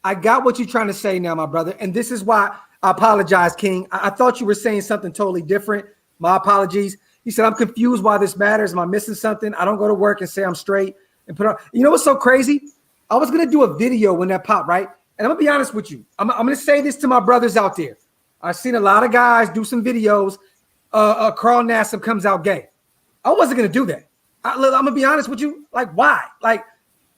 I got what you're trying to say now, my brother, and this is why I apologize, King. I thought you were saying something totally different. My apologies. He said, I'm confused why this matters. Am I missing something? I don't go to work and say I'm straight and put on. You know what's so crazy? I was gonna do a video when that popped, right? And I'm gonna be honest with you. I'm gonna say this to my brothers out there. I've seen a lot of guys do some videos. Carl Nassib comes out gay. I wasn't gonna do that. I'm gonna be honest with you. Like, why? Like,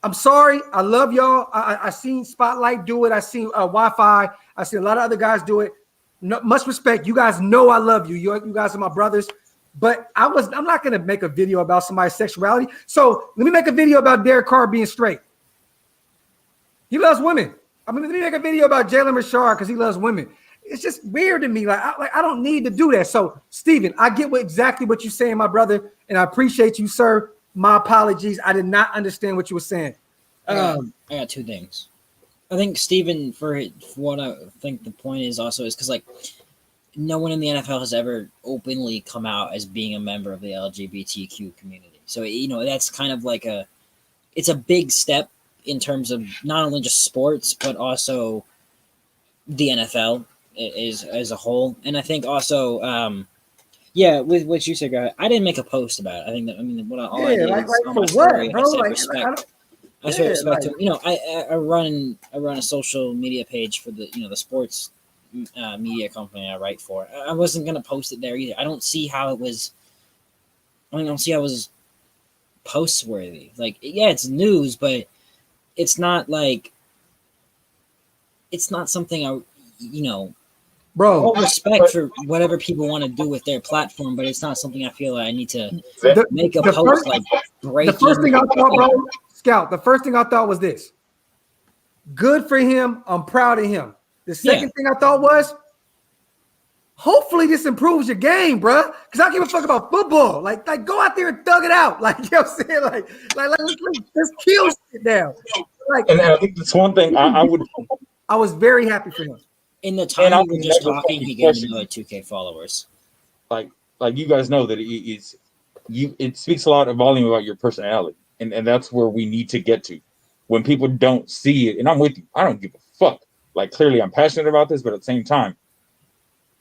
I'm sorry. I love y'all. I seen Spotlight do it. I seen Wi-Fi. I seen a lot of other guys do it. No, much respect. You guys know I love you. You guys are my brothers. But I'm not gonna make a video about somebody's sexuality. So let me make a video about Derek Carr being straight. He loves women. I mean, let me make a video about Jalen Richard because he loves women. It's just weird to me. I don't need to do that. So, Steven, I get exactly what you're saying, my brother, and I appreciate you, sir. My apologies. I did not understand what you were saying. I got 2 things. I think Steven, for what I think the point is also is because like no one in the NFL has ever openly come out as being a member of the LGBTQ community. So that's kind of like it's a big step in terms of not only just sports, but also the NFL is as a whole. And I think also Yeah, with what you said, I didn't make a post about it. I think that all I Yeah, did like is on for my what, story. bro? I said Like I respect. don't. I said Yeah, respect like to I run a social media page for the the sports media company I write for. I wasn't gonna post it there either. I don't see how it was. I don't see how it was post worthy. Like, yeah, it's news, but it's not like it's not something I bro. all respect for whatever people want to do with their platform, but it's not something I feel like I need to The, make a the post first like the first breaking. thing I thought, bro, Scout. The first thing I thought was this. Good for him. I'm proud of him. The second thing I thought was, hopefully this improves your game, bro. Because I don't give a fuck about football. Like go out there and thug it out. Like, you know what I'm saying? Like let's kill shit down. Like, And I think that's one thing I would, I was very happy for him. In the and time I we were would just never talking, fucking he gained question another it. 2K followers. Like you guys know that it's you. It speaks a lot of volume about your personality, and that's where we need to get to. When people don't see it, and I'm with you, I don't give a fuck. Like, clearly, I'm passionate about this, but at the same time,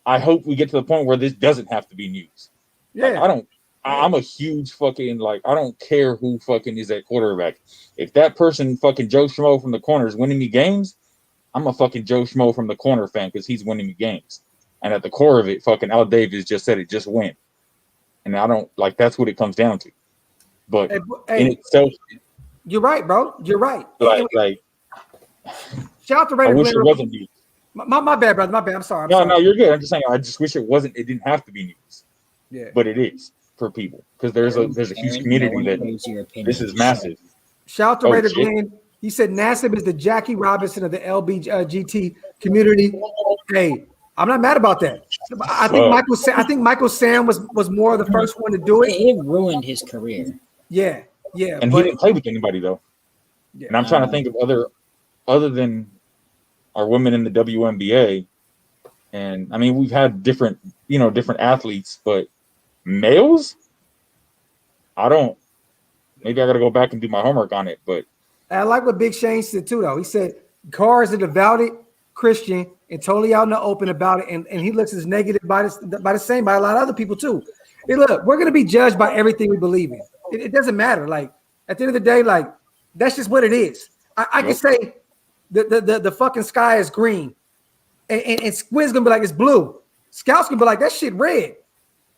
I hope we get to the point where this doesn't have to be news. Like, Yeah. I'm a huge fucking, like, I don't care who fucking is at quarterback. If that person fucking Joe Schmo from the corner is winning me games, I'm a fucking Joe Schmo from the corner fan because he's winning me games. And at the core of it, fucking Al Davis just said it, just win. And I don't, like, that's what it comes down to. But in Hey, itself, you're right, bro. You're right. like Shout out to I Raider wish it Glenn. wasn't news. My bad, brother. My bad. I'm sorry. No, you're good. I'm just saying, I just wish it wasn't, it didn't have to be news. Yeah. But it is for people because there's a huge Aaron, no community one that knows your opinion. this is massive. Shout out to Oh, Raider shit. Glenn. He said Nassib is the Jackie Robinson of the LBGT community. Hey, I'm not mad about that. I think Michael Sam was more of the first one to do it. It ruined his career. Yeah. And he didn't play with anybody though. Yeah. And I'm trying to think of other than our women in the WNBA. And I mean, we've had different athletes, but males, maybe I got to go back and do my homework on it. But I like what Big Shane said too, though. He said Carr is a devout Christian and totally out in the open about it, and he looks as negative by the same by a lot of other people too. Hey, look, we're gonna be judged by everything we believe in. It doesn't matter. Like, at the end of the day, like, that's just what it is. I can say the fucking sky is green, and Squid's gonna be like, it's blue. Scout's gonna be like, that shit red.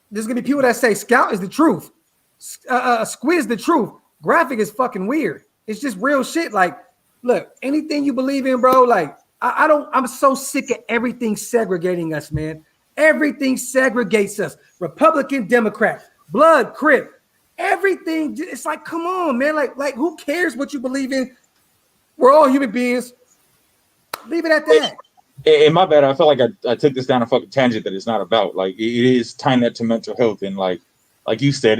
There's gonna be people that say Scout is the truth. Squid is the truth. Graphic is fucking weird. It's just real shit. Like, look, anything you believe in, bro. Like, I'm so sick of everything segregating us, man. Everything segregates us. Republican, Democrat, blood, crip, everything. It's like, come on, man. Like, who cares what you believe in? We're all human beings. Leave it at that. and my bad, I felt like I took this down a fucking tangent that it's not about. Like, it is tying that to mental health, and like you said,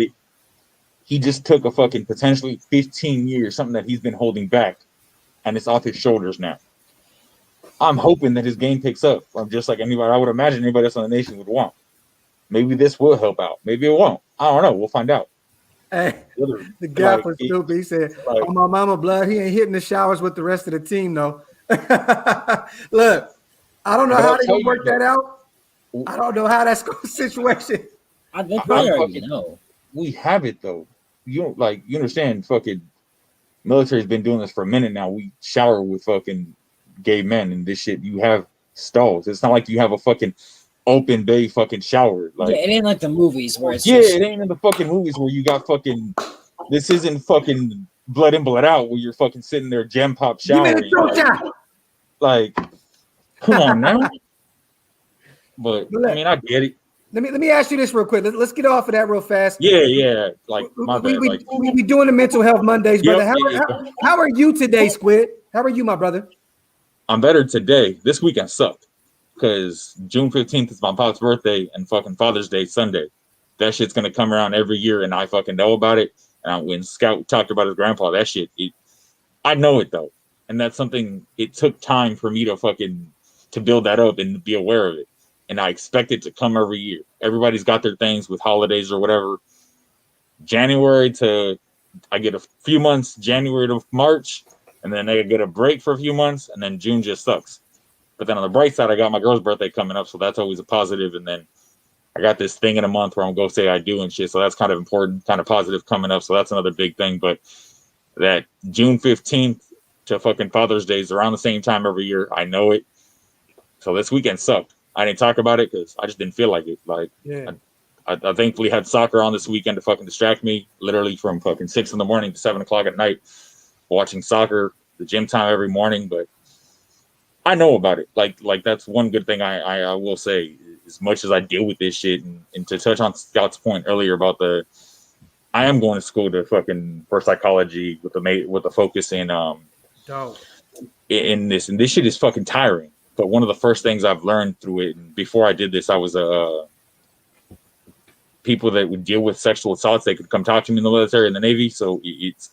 he just took a fucking potentially 15 years, something that he's been holding back, and it's off his shoulders now. I'm hoping that his game picks up. I'm just like anybody. I would imagine anybody else in the nation would want. Maybe this will help out. Maybe it won't. I don't know. We'll find out. Hey, the guy was stupid. He said, "Oh, my mama blood. He ain't hitting the showers with the rest of the team, though." Look, I don't know how they gonna work that out. I don't know how that's a situation. They probably already know. We have it though. You understand? Fucking military's been doing this for a minute now. We shower with fucking gay men and this shit. You have stalls. It's not like you have a fucking open bay fucking shower. Like, yeah, it ain't like the movies where it's it ain't in the fucking movies where you got fucking. This isn't fucking blood in, blood out where you're fucking sitting there gem pop showering. Like, come on now. But I mean, I get it. Let me ask you this real quick. Let's get off of that real fast. Yeah. Like, my bad. We doing the mental health Mondays, brother. How are you today, Squid? How are you, my brother? I'm better today. This weekend sucked because June 15th is my pop's birthday and fucking Father's Day Sunday. That shit's gonna come around every year, and I fucking know about it. And when Scout talked about his grandpa, that shit, I know it though, and that's something. It took time for me to build that up and be aware of it. And I expect it to come every year. Everybody's got their things with holidays or whatever. January to, I get a few months, January to March, and then I get a break for a few months, and then June just sucks. But then on the bright side, I got my girl's birthday coming up, so that's always a positive. And then I got this thing in a month where I'm going to say I do and shit. So that's kind of important, kind of positive coming up. So that's another big thing. But that June 15th to fucking Father's Day is around the same time every year. I know it. So this weekend sucked. I didn't talk about it because I just didn't feel like it. Like, Yeah. I thankfully had soccer on this weekend to fucking distract me, literally from fucking 6 a.m. to 7 o'clock at night, watching soccer, the gym time every morning. But I know about it. Like that's one good thing I will say. As much as I deal with this shit, and to touch on Scout's point earlier about I am going to school to fucking for psychology with the focus in Dope. in this, and this shit is fucking tiring. But one of the first things I've learned through it, and before I did this, I was people that would deal with sexual assaults. They could come talk to me in the military and the Navy. So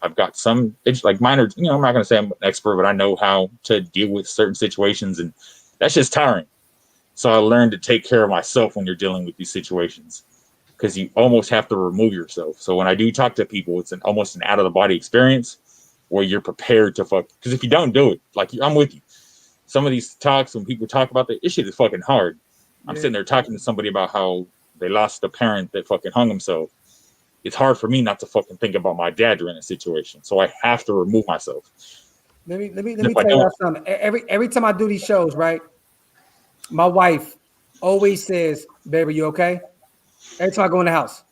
I've got some, it's like minor, I'm not going to say I'm an expert, but I know how to deal with certain situations, and that's just tiring. So I learned to take care of myself when you're dealing with these situations, because you almost have to remove yourself. So when I do talk to people, it's almost an out of the body experience where you're prepared to fuck. Because if you don't do it, like, I'm with you. Some of these talks, when people talk about this shit, is fucking hard. I'm sitting there talking to somebody about how they lost a parent that fucking hung himself. It's hard for me not to fucking think about my dad during a situation. So I have to remove myself. Let me tell you something. Every time I do these shows, right? My wife always says, "Baby, you okay?" Every time I go in the house,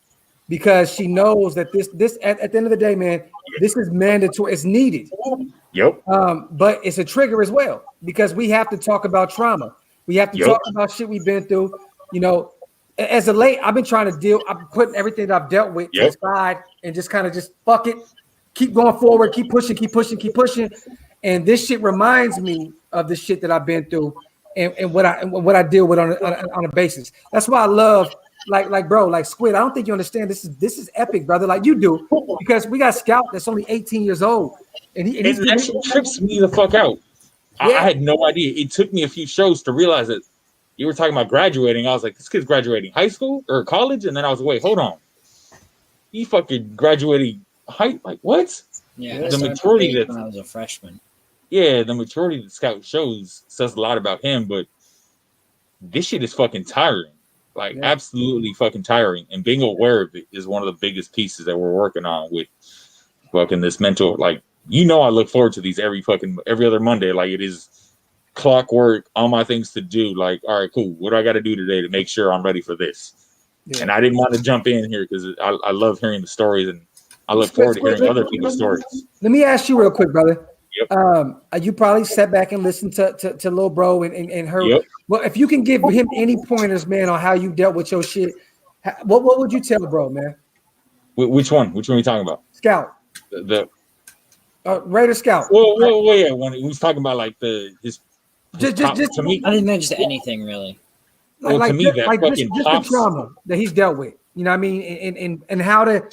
because she knows that this at the end of the day, man, this is mandatory. It's needed. Yep. But it's a trigger as well, because we have to talk about trauma. We have to talk about shit we've been through. You know, as of late, I've been trying to deal. I'm putting everything that I've dealt with to the side and just kind of just fuck it, keep going forward, keep pushing. And this shit reminds me of the shit that I've been through and what I deal with on a basis. That's why I love like bro, like Squid. I don't think you understand. This is epic, brother. Like you do, because we got Scout that's only 18 years old, and he's that shit trips me the fuck out. I had no idea. It took me a few shows to realize that you were talking about graduating. I was like, this kid's graduating high school or college, and then I was like, wait, hold on. He fucking graduating like what? Yeah, the maturity that when I was a freshman. Yeah, the maturity that Scout shows says a lot about him, but this shit is fucking tiring. Like, absolutely fucking tiring. And being aware of it is one of the biggest pieces that we're working on with fucking this mental. Like, I look forward to these every other Monday. Like, it is clockwork, all my things to do. Like, all right, cool. What do I got to do today to make sure I'm ready for this? Yeah. And I didn't want to jump in here because I love hearing the stories, and I look forward to hearing other people's stories. Let me ask you real quick, brother. Yep. You probably sat back and listened to little bro and her. Yep. Well, if you can give him any pointers, man, on how you dealt with your shit, what would you tell bro, man? Which one? Which one are we talking about? Scout. The Raiders.Scout. Well, yeah. When he was talking about like his just to me, I didn't mention anything really. To me, that fucking just the trauma that he's dealt with. You know what I mean? And how to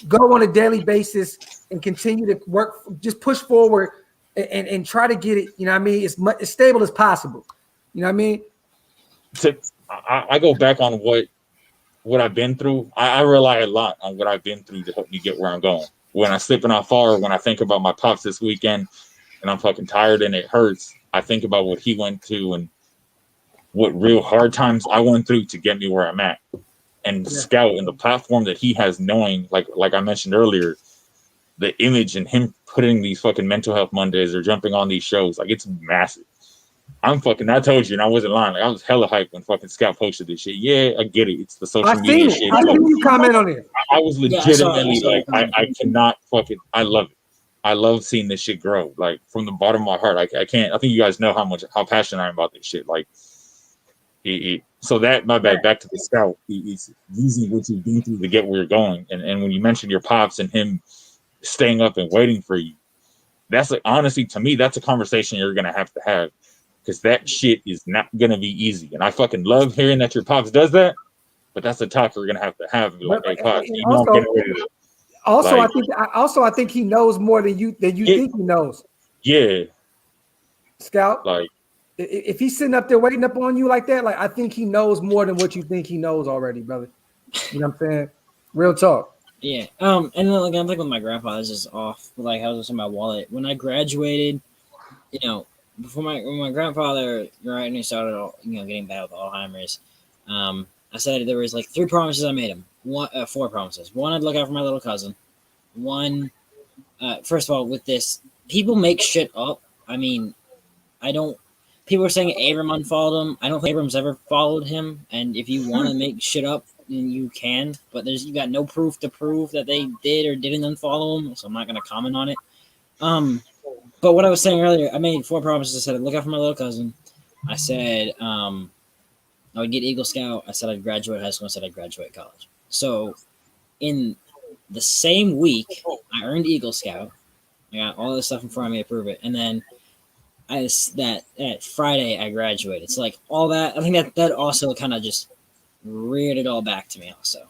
go on a daily basis and continue to work, just push forward and try to get it, you know what I mean, as stable as possible. You know what I mean? I go back on what I've been through. I rely a lot on what I've been through to help me get where I'm going. When I slip and I fall, when I think about my pops this weekend and I'm fucking tired and it hurts, I think about what he went through and what real hard times I went through to get me where I'm at. And Scout and the platform that he has, knowing, like I mentioned earlier, the image and him putting these fucking mental health Mondays or jumping on these shows, like, it's massive. I told you, and I wasn't lying. Like, I was hella hyped when fucking Scout posted this shit. Yeah, I get it. It's the social media shit. I seen you comment on it. I was legitimately I cannot fucking, I love it. I love seeing this shit grow. Like, from the bottom of my heart. I can't, I think you guys know how passionate I am about this shit. Like, so that, my bad, back to the Scout. He's using what you've been through to get where you're going. And when you mentioned your pops and him staying up and waiting for you, that's like, honestly, to me, that's a conversation you're going to have, because that shit is not going to be easy. And I fucking love hearing that your pops does that, but that's a talk we're going to have and be like, hey, pops, I'm getting ready to. I think he knows more than you think he knows. Yeah. Scout, like, if he's sitting up there waiting up on you like that, like, I think he knows more than what you think he knows already, brother. You know what I'm saying? Real talk. Yeah. And then, like, I'm thinking with my grandpa, this is off. Like, I was in my wallet when I graduated. You know, before when my grandfather, right, and he started, getting bad with Alzheimer's. I I said there was like 3 promises I made him. 4 promises. One, I'd look out for my little cousin. One, first of all, with this, people make shit up. I mean, I don't. People are saying Abram unfollowed him. I don't think Abram's ever followed him. And if you want to make shit up, then you can. But you got no proof to prove that they did or didn't unfollow him. So I'm not going to comment on it. But what I was saying earlier, I made 4 promises. I said I'd look out for my little cousin. I said I would get Eagle Scout. I said I'd graduate high school. I said I'd graduate college. So in the same week, I earned Eagle Scout. I got all this stuff in front of me to prove it. And then that Friday I graduated. It's like all that. I think that also kind of just reared it all back to me also.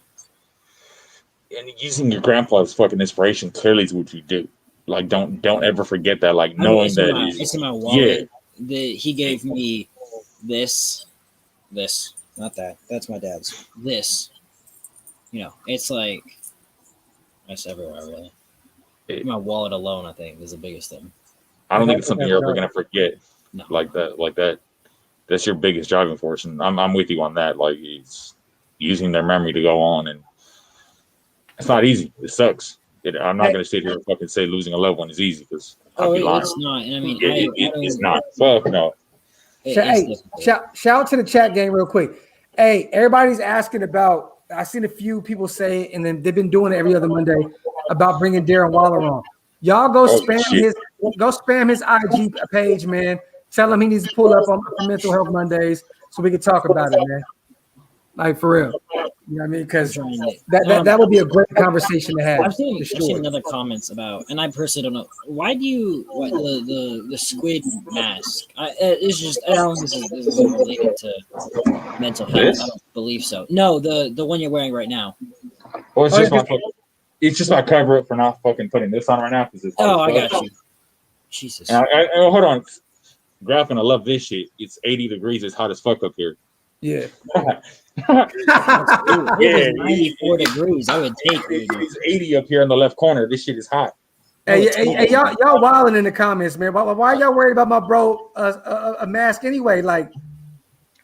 And using your grandpa's fucking inspiration clearly is what you do. Like, don't ever forget that. Like, knowing that it's in my wallet. Yeah. He gave me this, not that. That's my dad's. This, it's like that's everywhere really. My wallet alone, I think, is the biggest thing. I don't think it's something you're ever gonna forget. No. Like that. That's your biggest driving force, and I'm with you on that. Like, it's using their memory to go on, and it's not easy. It sucks. I'm not gonna sit here and fucking say losing a loved one is easy because it's not. And I mean, it's not. Fuck no. Shout out to the chat game real quick. Hey, everybody's asking about. I seen a few people say, and then they've been doing it every other Monday about bringing Darren Waller on. Y'all go spam his IG page, man. Tell him he needs to pull up on Mental Health Mondays so we can talk about it, man. Like, for real. You know what I mean? Because that would be a great conversation to have. I've seen other comments about, and I personally don't know, why do you the squid mask? It's just, I don't think this is related to mental health. I don't believe so. No, the one you're wearing right now. Well, it's just my cover up for not fucking putting this on right now because it's. Oh, I got you. Jesus. Hold on. Graphing, I love this shit. It's 80 degrees. It's hot as fuck up here. Yeah. Yeah, 94 degrees. I would take it. It's 80 up here in the left corner. This shit is hot. Hey, y'all wilding in the comments, man. Why y'all worried about my bro a mask anyway? Like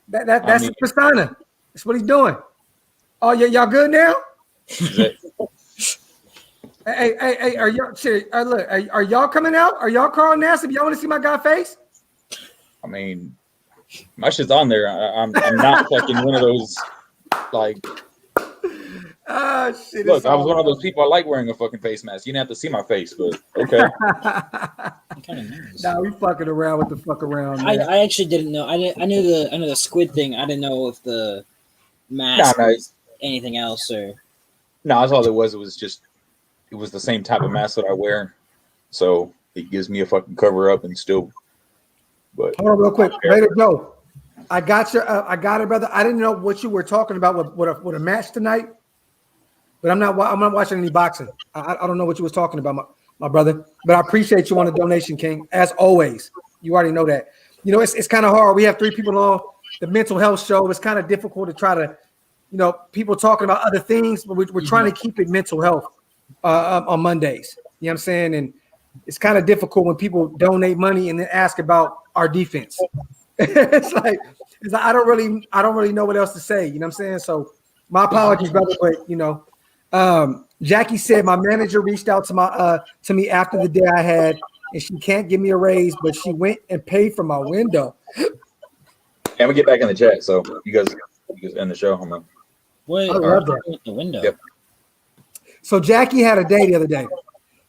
that's his persona. That's what he's doing. Oh, y'all good now? Hey, are y'all look? Are y'all coming out? Are y'all Carl Nassib? Y'all want to see my guy face? I mean, my shit's on there. I'm not fucking one of those like. Shit. Look, I was one of those people. I like wearing a fucking face mask. You didn't have to see my face, but okay. Nah, we fucking around with the fuck around. Man. I actually didn't know. I knew the squid thing. I didn't know if the mask was anything else or. No, that's all it was. It was the same type of mask that I wear, so it gives me a fucking cover up and still. But hold on, real quick, Raider Joe. I got it, brother. I didn't know what you were talking about with a match tonight, but I'm not watching any boxing. I don't know what you was talking about, my brother. But I appreciate you on the donation, King, as always. You already know that. It's kind of hard. We have 3 people on the mental health show. It's kind of difficult to try to, people talking about other things, but we're trying to keep it mental health on Mondays. You know what I'm saying? And it's kind of difficult when people donate money and then ask about our defense. it's like I don't really know what else to say. You know what I'm saying? So my apologies, brother. But Jackie said my manager reached out to me after the day I had, and she can't give me a raise, but she went and paid for my window. And we get back in the chat, so you guys end the show. Wait, I love that. The window. Yep. So Jackie had a day the other day.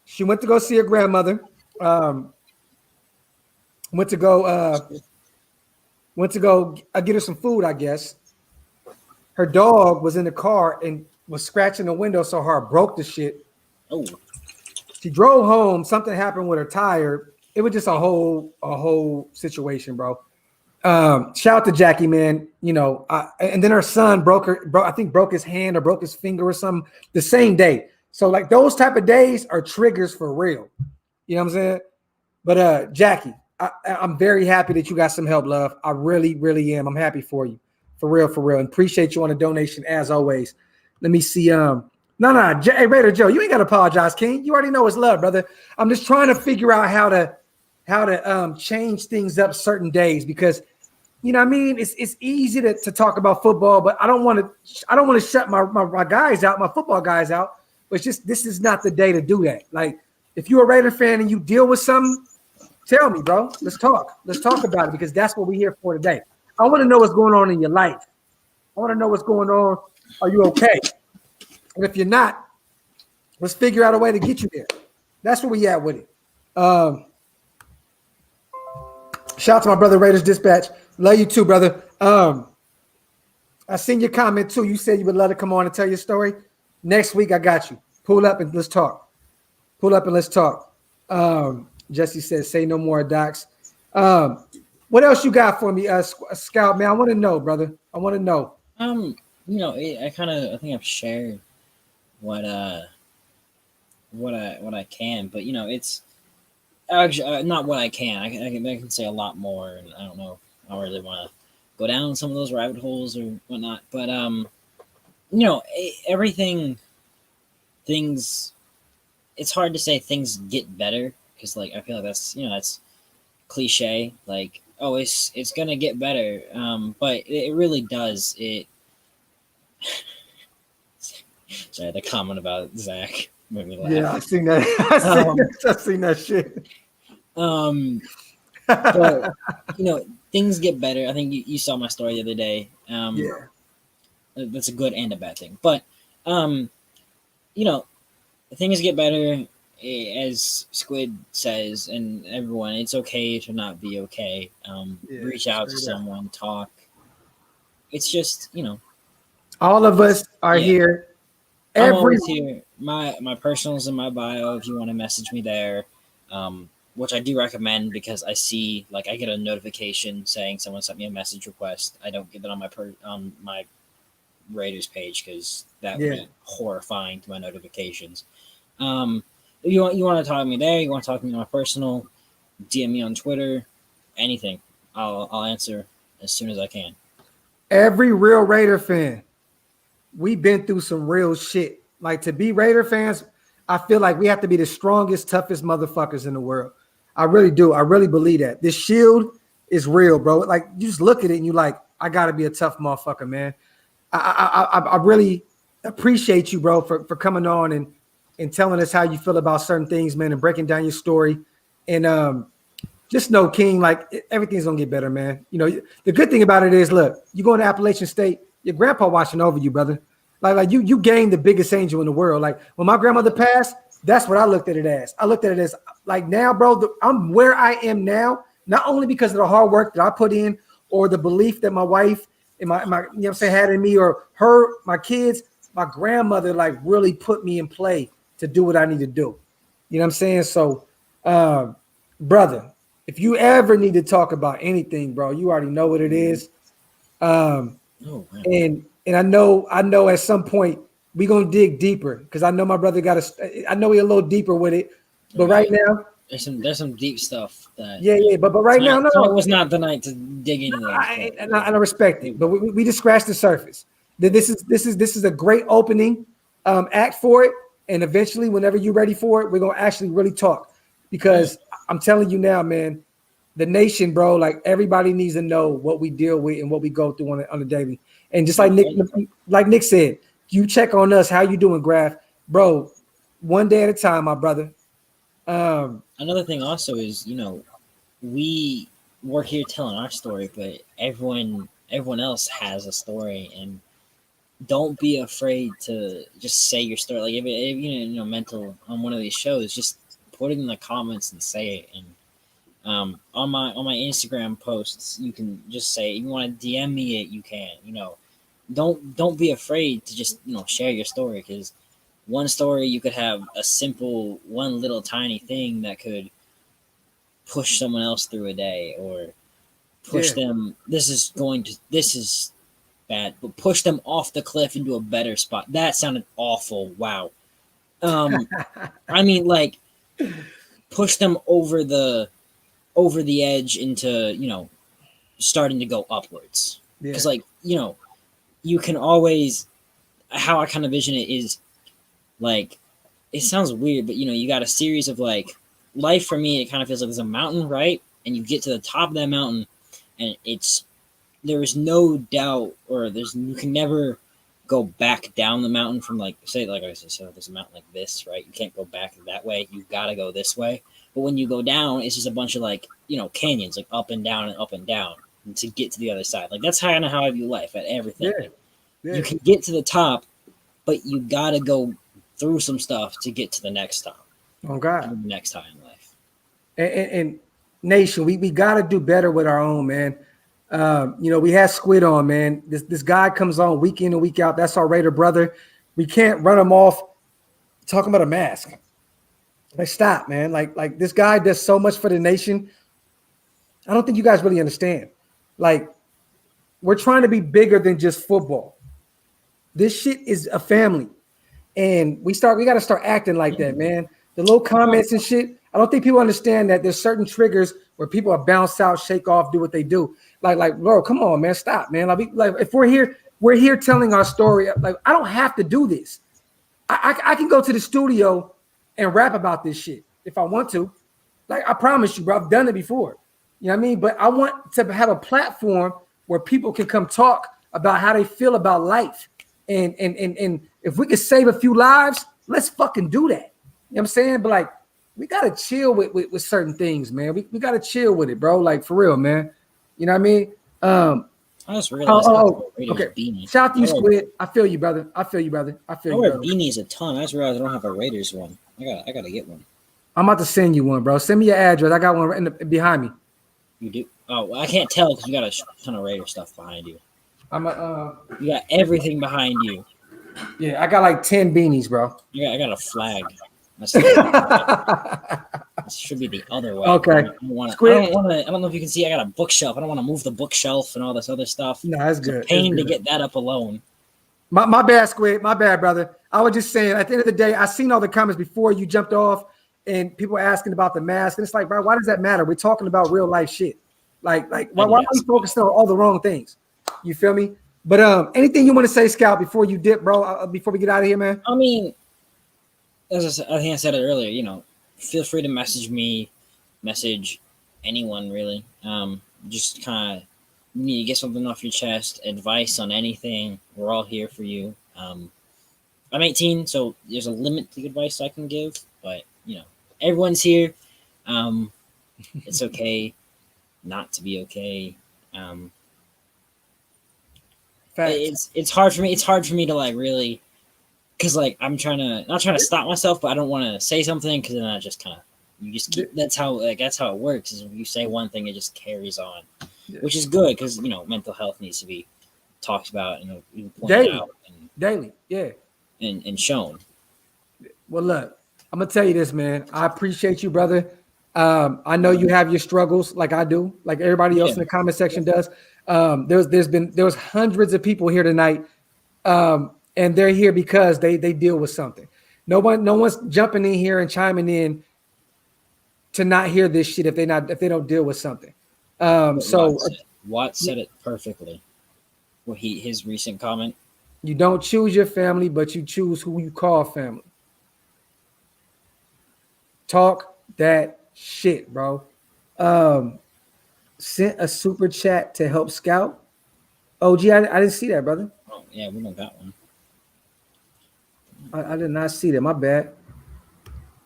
She went to go see her grandmother. Went to go get her some food, I guess. Her dog was in the car and was scratching the window so hard, broke the shit. Oh. She drove home. Something happened with her tire. It was just a whole situation, bro. Shout out to Jackie, man. And then her son broke his hand or broke his finger or something the same day. So like those type of days are triggers for real. You know what I'm saying? But Jackie, I'm very happy that you got some help, love. I really, really am. I'm happy for you. For real. And appreciate you on the donation as always. Let me see. Hey, Raider Joe, you ain't got to apologize, King. You already know it's love, brother. I'm just trying to figure out how to change things up certain days because, you know what I mean? It's easy to talk about football, but I don't want to shut my guys out, my football guys out. But it's just this is not the day to do that. Like if you're a Raider fan and you deal with something, tell me, bro. Let's talk. Let's talk about it because that's what we're here for today. I want to know what's going on in your life. I want to know what's going on. Are you okay? And if you're not, let's figure out a way to get you there. That's where we at with it. Shout out to my brother Raiders Dispatch. Love you too, brother. I seen your comment too. You said you would love to come on and tell your story. Next week, I got you. Pull up and let's talk. Pull up and let's talk. Jesse says, say no more, Docs. What else you got for me, Scout, man? I want to know, brother. I want to know. I think I've shared what I can, but it's actually not what I can. I can say a lot more, and I don't know. I don't really want to go down some of those rabbit holes or whatnot, but it's hard to say things get better because I feel like that's cliche. Like, oh, it's gonna get better, but it really does. It. Sorry, the comment about Zach made me laugh. Yeah, I've seen that. I've seen that shit. But things get better. I think you saw my story the other day. Yeah, that's a good and a bad thing. But things get better, as Squid says, and everyone. It's okay to not be okay. Reach out to someone, talk. It's just all of us are here. I'm always here. My personals in my bio. If you want to message me there, which I do recommend because I see I get a notification saying someone sent me a message request. I don't get that on my Raiders page because that would be horrifying to my notifications. If you want to talk to me there, you want to talk to me on my personal, DM me on Twitter, anything. I'll answer as soon as I can. Every real Raider fan, we've been through some real shit. Like to be Raider fans, I feel like we have to be the strongest, toughest motherfuckers in the world. I really do. I really believe that. This shield is real, bro. Like you just look at it and you I gotta be a tough motherfucker, man. I really appreciate you, bro, for coming on and telling us how you feel about certain things, man, and breaking down your story. And just know, King, everything's gonna get better, man. The good thing about it is, look, you go into Appalachian State, your grandpa watching over you, brother. Like you gained the biggest angel in the world. Like when my grandmother passed, that's what I looked at it as. I looked at it as now, bro, I'm where I am now, not only because of the hard work that I put in or the belief that my wife and my had in me or my kids, my grandmother really put me in play to do what I need to do. You know what I'm saying? So, brother, if you ever need to talk about anything, bro, you already know what it is. And I know at some point we're gonna dig deeper because I know my brother I know he's a little deeper with it. But right now there's some deep stuff that but right now it was not the night to dig into that. And I respect it, but we just scratched the surface. This is a great opening act for it, and eventually, whenever you're ready for it, we're gonna actually really talk because I'm telling you now, man, the nation, bro, everybody needs to know what we deal with and what we go through on a daily. And just like Nick said, you check on us. How you doing, Graf? Bro, one day at a time, my brother. Another thing also is, we're here telling our story, but everyone else has a story, and don't be afraid to just say your story. Like if you're mental on one of these shows, just put it in the comments and say it. And on my Instagram posts, you can just say, you want to DM me it, you can. Don't be afraid to just share your story, because one story you could have a simple one little tiny thing that could push someone else through a day or push them. This is bad, but push them off the cliff into a better spot. That sounded awful. Wow. I mean, push them over the edge into starting to go upwards, because you can always, how I kind of vision it is it sounds weird, but you got a series of life. For me, it kind of feels like there's a mountain, right? And you get to the top of that mountain and it's there is no doubt, or you can never go back down the mountain from like I said, so there's a mountain like this, right? You can't go back that way. You gotta go this way. But when you go down, it's just a bunch of like, canyons, like up and down and up and down, and to get to the other side. Like that's kind of how I view life at everything. Yeah. Yeah. You can get to the top, but you gotta go through some stuff to get to the next top. Oh God. The next time in life. And Nation, we got to do better with our own, man. We had Squid on, man. This guy comes on week in and week out. That's our Raider brother. We can't run him off talking about a mask. Like, stop, man. Like this guy does so much for the nation. I don't think you guys really understand. Like, we're trying to be bigger than just football. This shit is a family. And we got to start acting like that, man. The little comments and shit. I don't think people understand that there's certain triggers where people are bounce out, shake off, do what they do. Like, bro, come on, man, stop, man. Like if we're here telling our story. Like, I don't have to do this. I can go to the studio and rap about this shit if I want to. Like, I promise you, bro, I've done it before. You know what I mean? But I want to have a platform where people can come talk about how they feel about life. And if we could save a few lives, let's fucking do that. You know what I'm saying? But like, we gotta chill with certain things, man. We gotta chill with it, bro. Like, for real, man. You know what I mean? I just realized okay. Beanie. Shout out to you, Squid. I feel you, brother. I wear beanies a ton. I just realized I don't have a Raiders one. I gotta get one. I'm about to send you one, bro. Send me your address. I got one right behind me. You do? Oh, well, I can't tell because you got a ton of Raider stuff behind you. You got everything behind you. Yeah, I got like 10 beanies, bro. I got a flag. This should be the other way. Okay. I don't know if you can see. I got a bookshelf. I don't want to move the bookshelf and all this other stuff. No, that's good. It's a pain to get that up alone. My bad, Squid. My bad, brother. I was just saying, at the end of the day, I seen all the comments before you jumped off, and people asking about the mask. And it's like, bro, why does that matter? We're talking about real life shit. Like why are we focusing on all the wrong things? You feel me? But anything you want to say, Scout, before you dip, bro? Before we get out of here, man. I mean, as I think I said it earlier, feel free to message me, message anyone really. Just kind of need to get something off your chest, advice on anything. We're all here for you. I'm 18, so there's a limit to the advice I can give, but everyone's here. It's okay not to be okay. It's hard for me. It's hard for me to like really. Because like I'm not trying to stop myself, but I don't want to say something because then I just kind of that's how it works. Is when you say one thing, it just carries on, which is good because mental health needs to be talked about and pointed out daily, yeah, and shown. Well, look, I'm gonna tell you this, man. I appreciate you, brother. I know you have your struggles, like I do, like everybody else in the comment section does. There was hundreds of people here tonight. And they're here because they deal with something. No one's jumping in here and chiming in to not hear this shit if they don't deal with something. Watt said it perfectly. Well, his recent comment. You don't choose your family, but you choose who you call family. Talk that shit, bro. Sent a super chat to help Scout. OG, I didn't see that, brother. Oh yeah, we don't got one. I did not see that. My bad.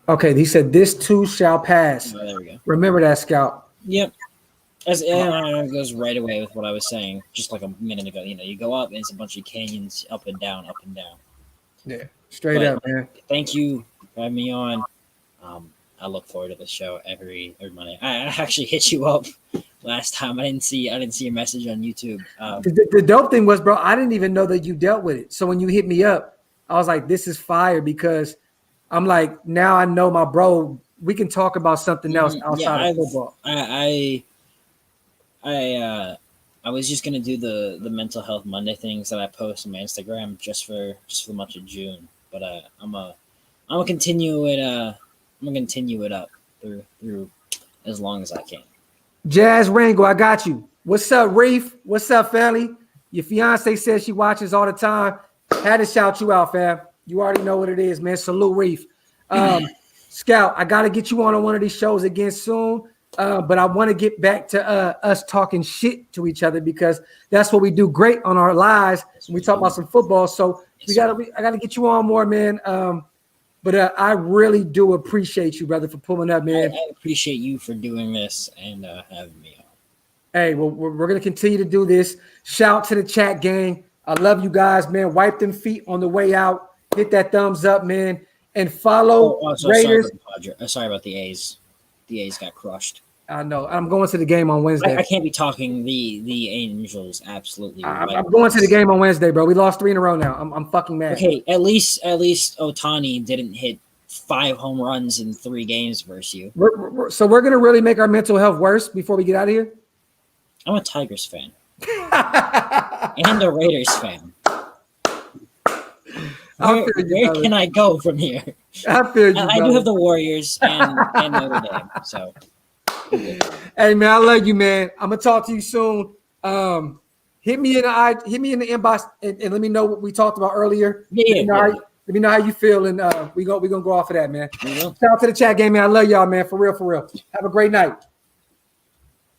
Okay, he said, "This too shall pass." Oh, there we go. Remember that, Scout. Yep. It goes right away with what I was saying just like a minute ago. You go up and it's a bunch of canyons, up and down, up and down. Yeah, straight up, man. Thank you for having me on. I look forward to the show every Monday. I actually hit you up last time. I didn't see your message on YouTube. The dope thing was, bro, I didn't even know that you dealt with it. So when you hit me up, I was like, this is fire because I'm like, now I know my bro, we can talk about something else outside of football. I was just gonna do the mental health Monday things that I post on my Instagram just for the month of June. But I'm gonna continue it. I'm gonna continue it up through as long as I can. Jazz Rango, I got you. What's up, Reef? What's up, family? Your fiance says she watches all the time. Had to shout you out, fam. You already know what it is, man. Salute, Reef. Scout, I got to get you on one of these shows again soon. But I want to get back to us talking shit to each other because that's what we do great on our lives. We talk about some football. So I gotta get you on more, man. But I really do appreciate you, brother, for pulling up, man. I appreciate you for doing this and having me on. Hey, well, we're going to continue to do this. Shout to the chat gang. I love you guys, man. Wipe them feet on the way out. Hit that thumbs up, man. And follow Raiders. Sorry about the A's. The A's got crushed. I know. I'm going to the game on Wednesday. I can't be talking the Angels absolutely. I'm going to the game on Wednesday, bro. We lost 3 in a row now. I'm fucking mad. Okay, at least Ohtani didn't hit 5 home runs in 3 games versus you. So we're going to really make our mental health worse before we get out of here? I'm a Tigers fan. And a Raiders fan. Where can I go from here? I feel you. I do have the Warriors and Notre Dame. So, hey man, I love you, man. I'm gonna talk to you soon. Hit me in the inbox and let me know what we talked about earlier. Yeah. Let me know how you feel, and we're gonna go off of that, man. Shout out to the chat game, man. I love y'all, man. For real. Have a great night.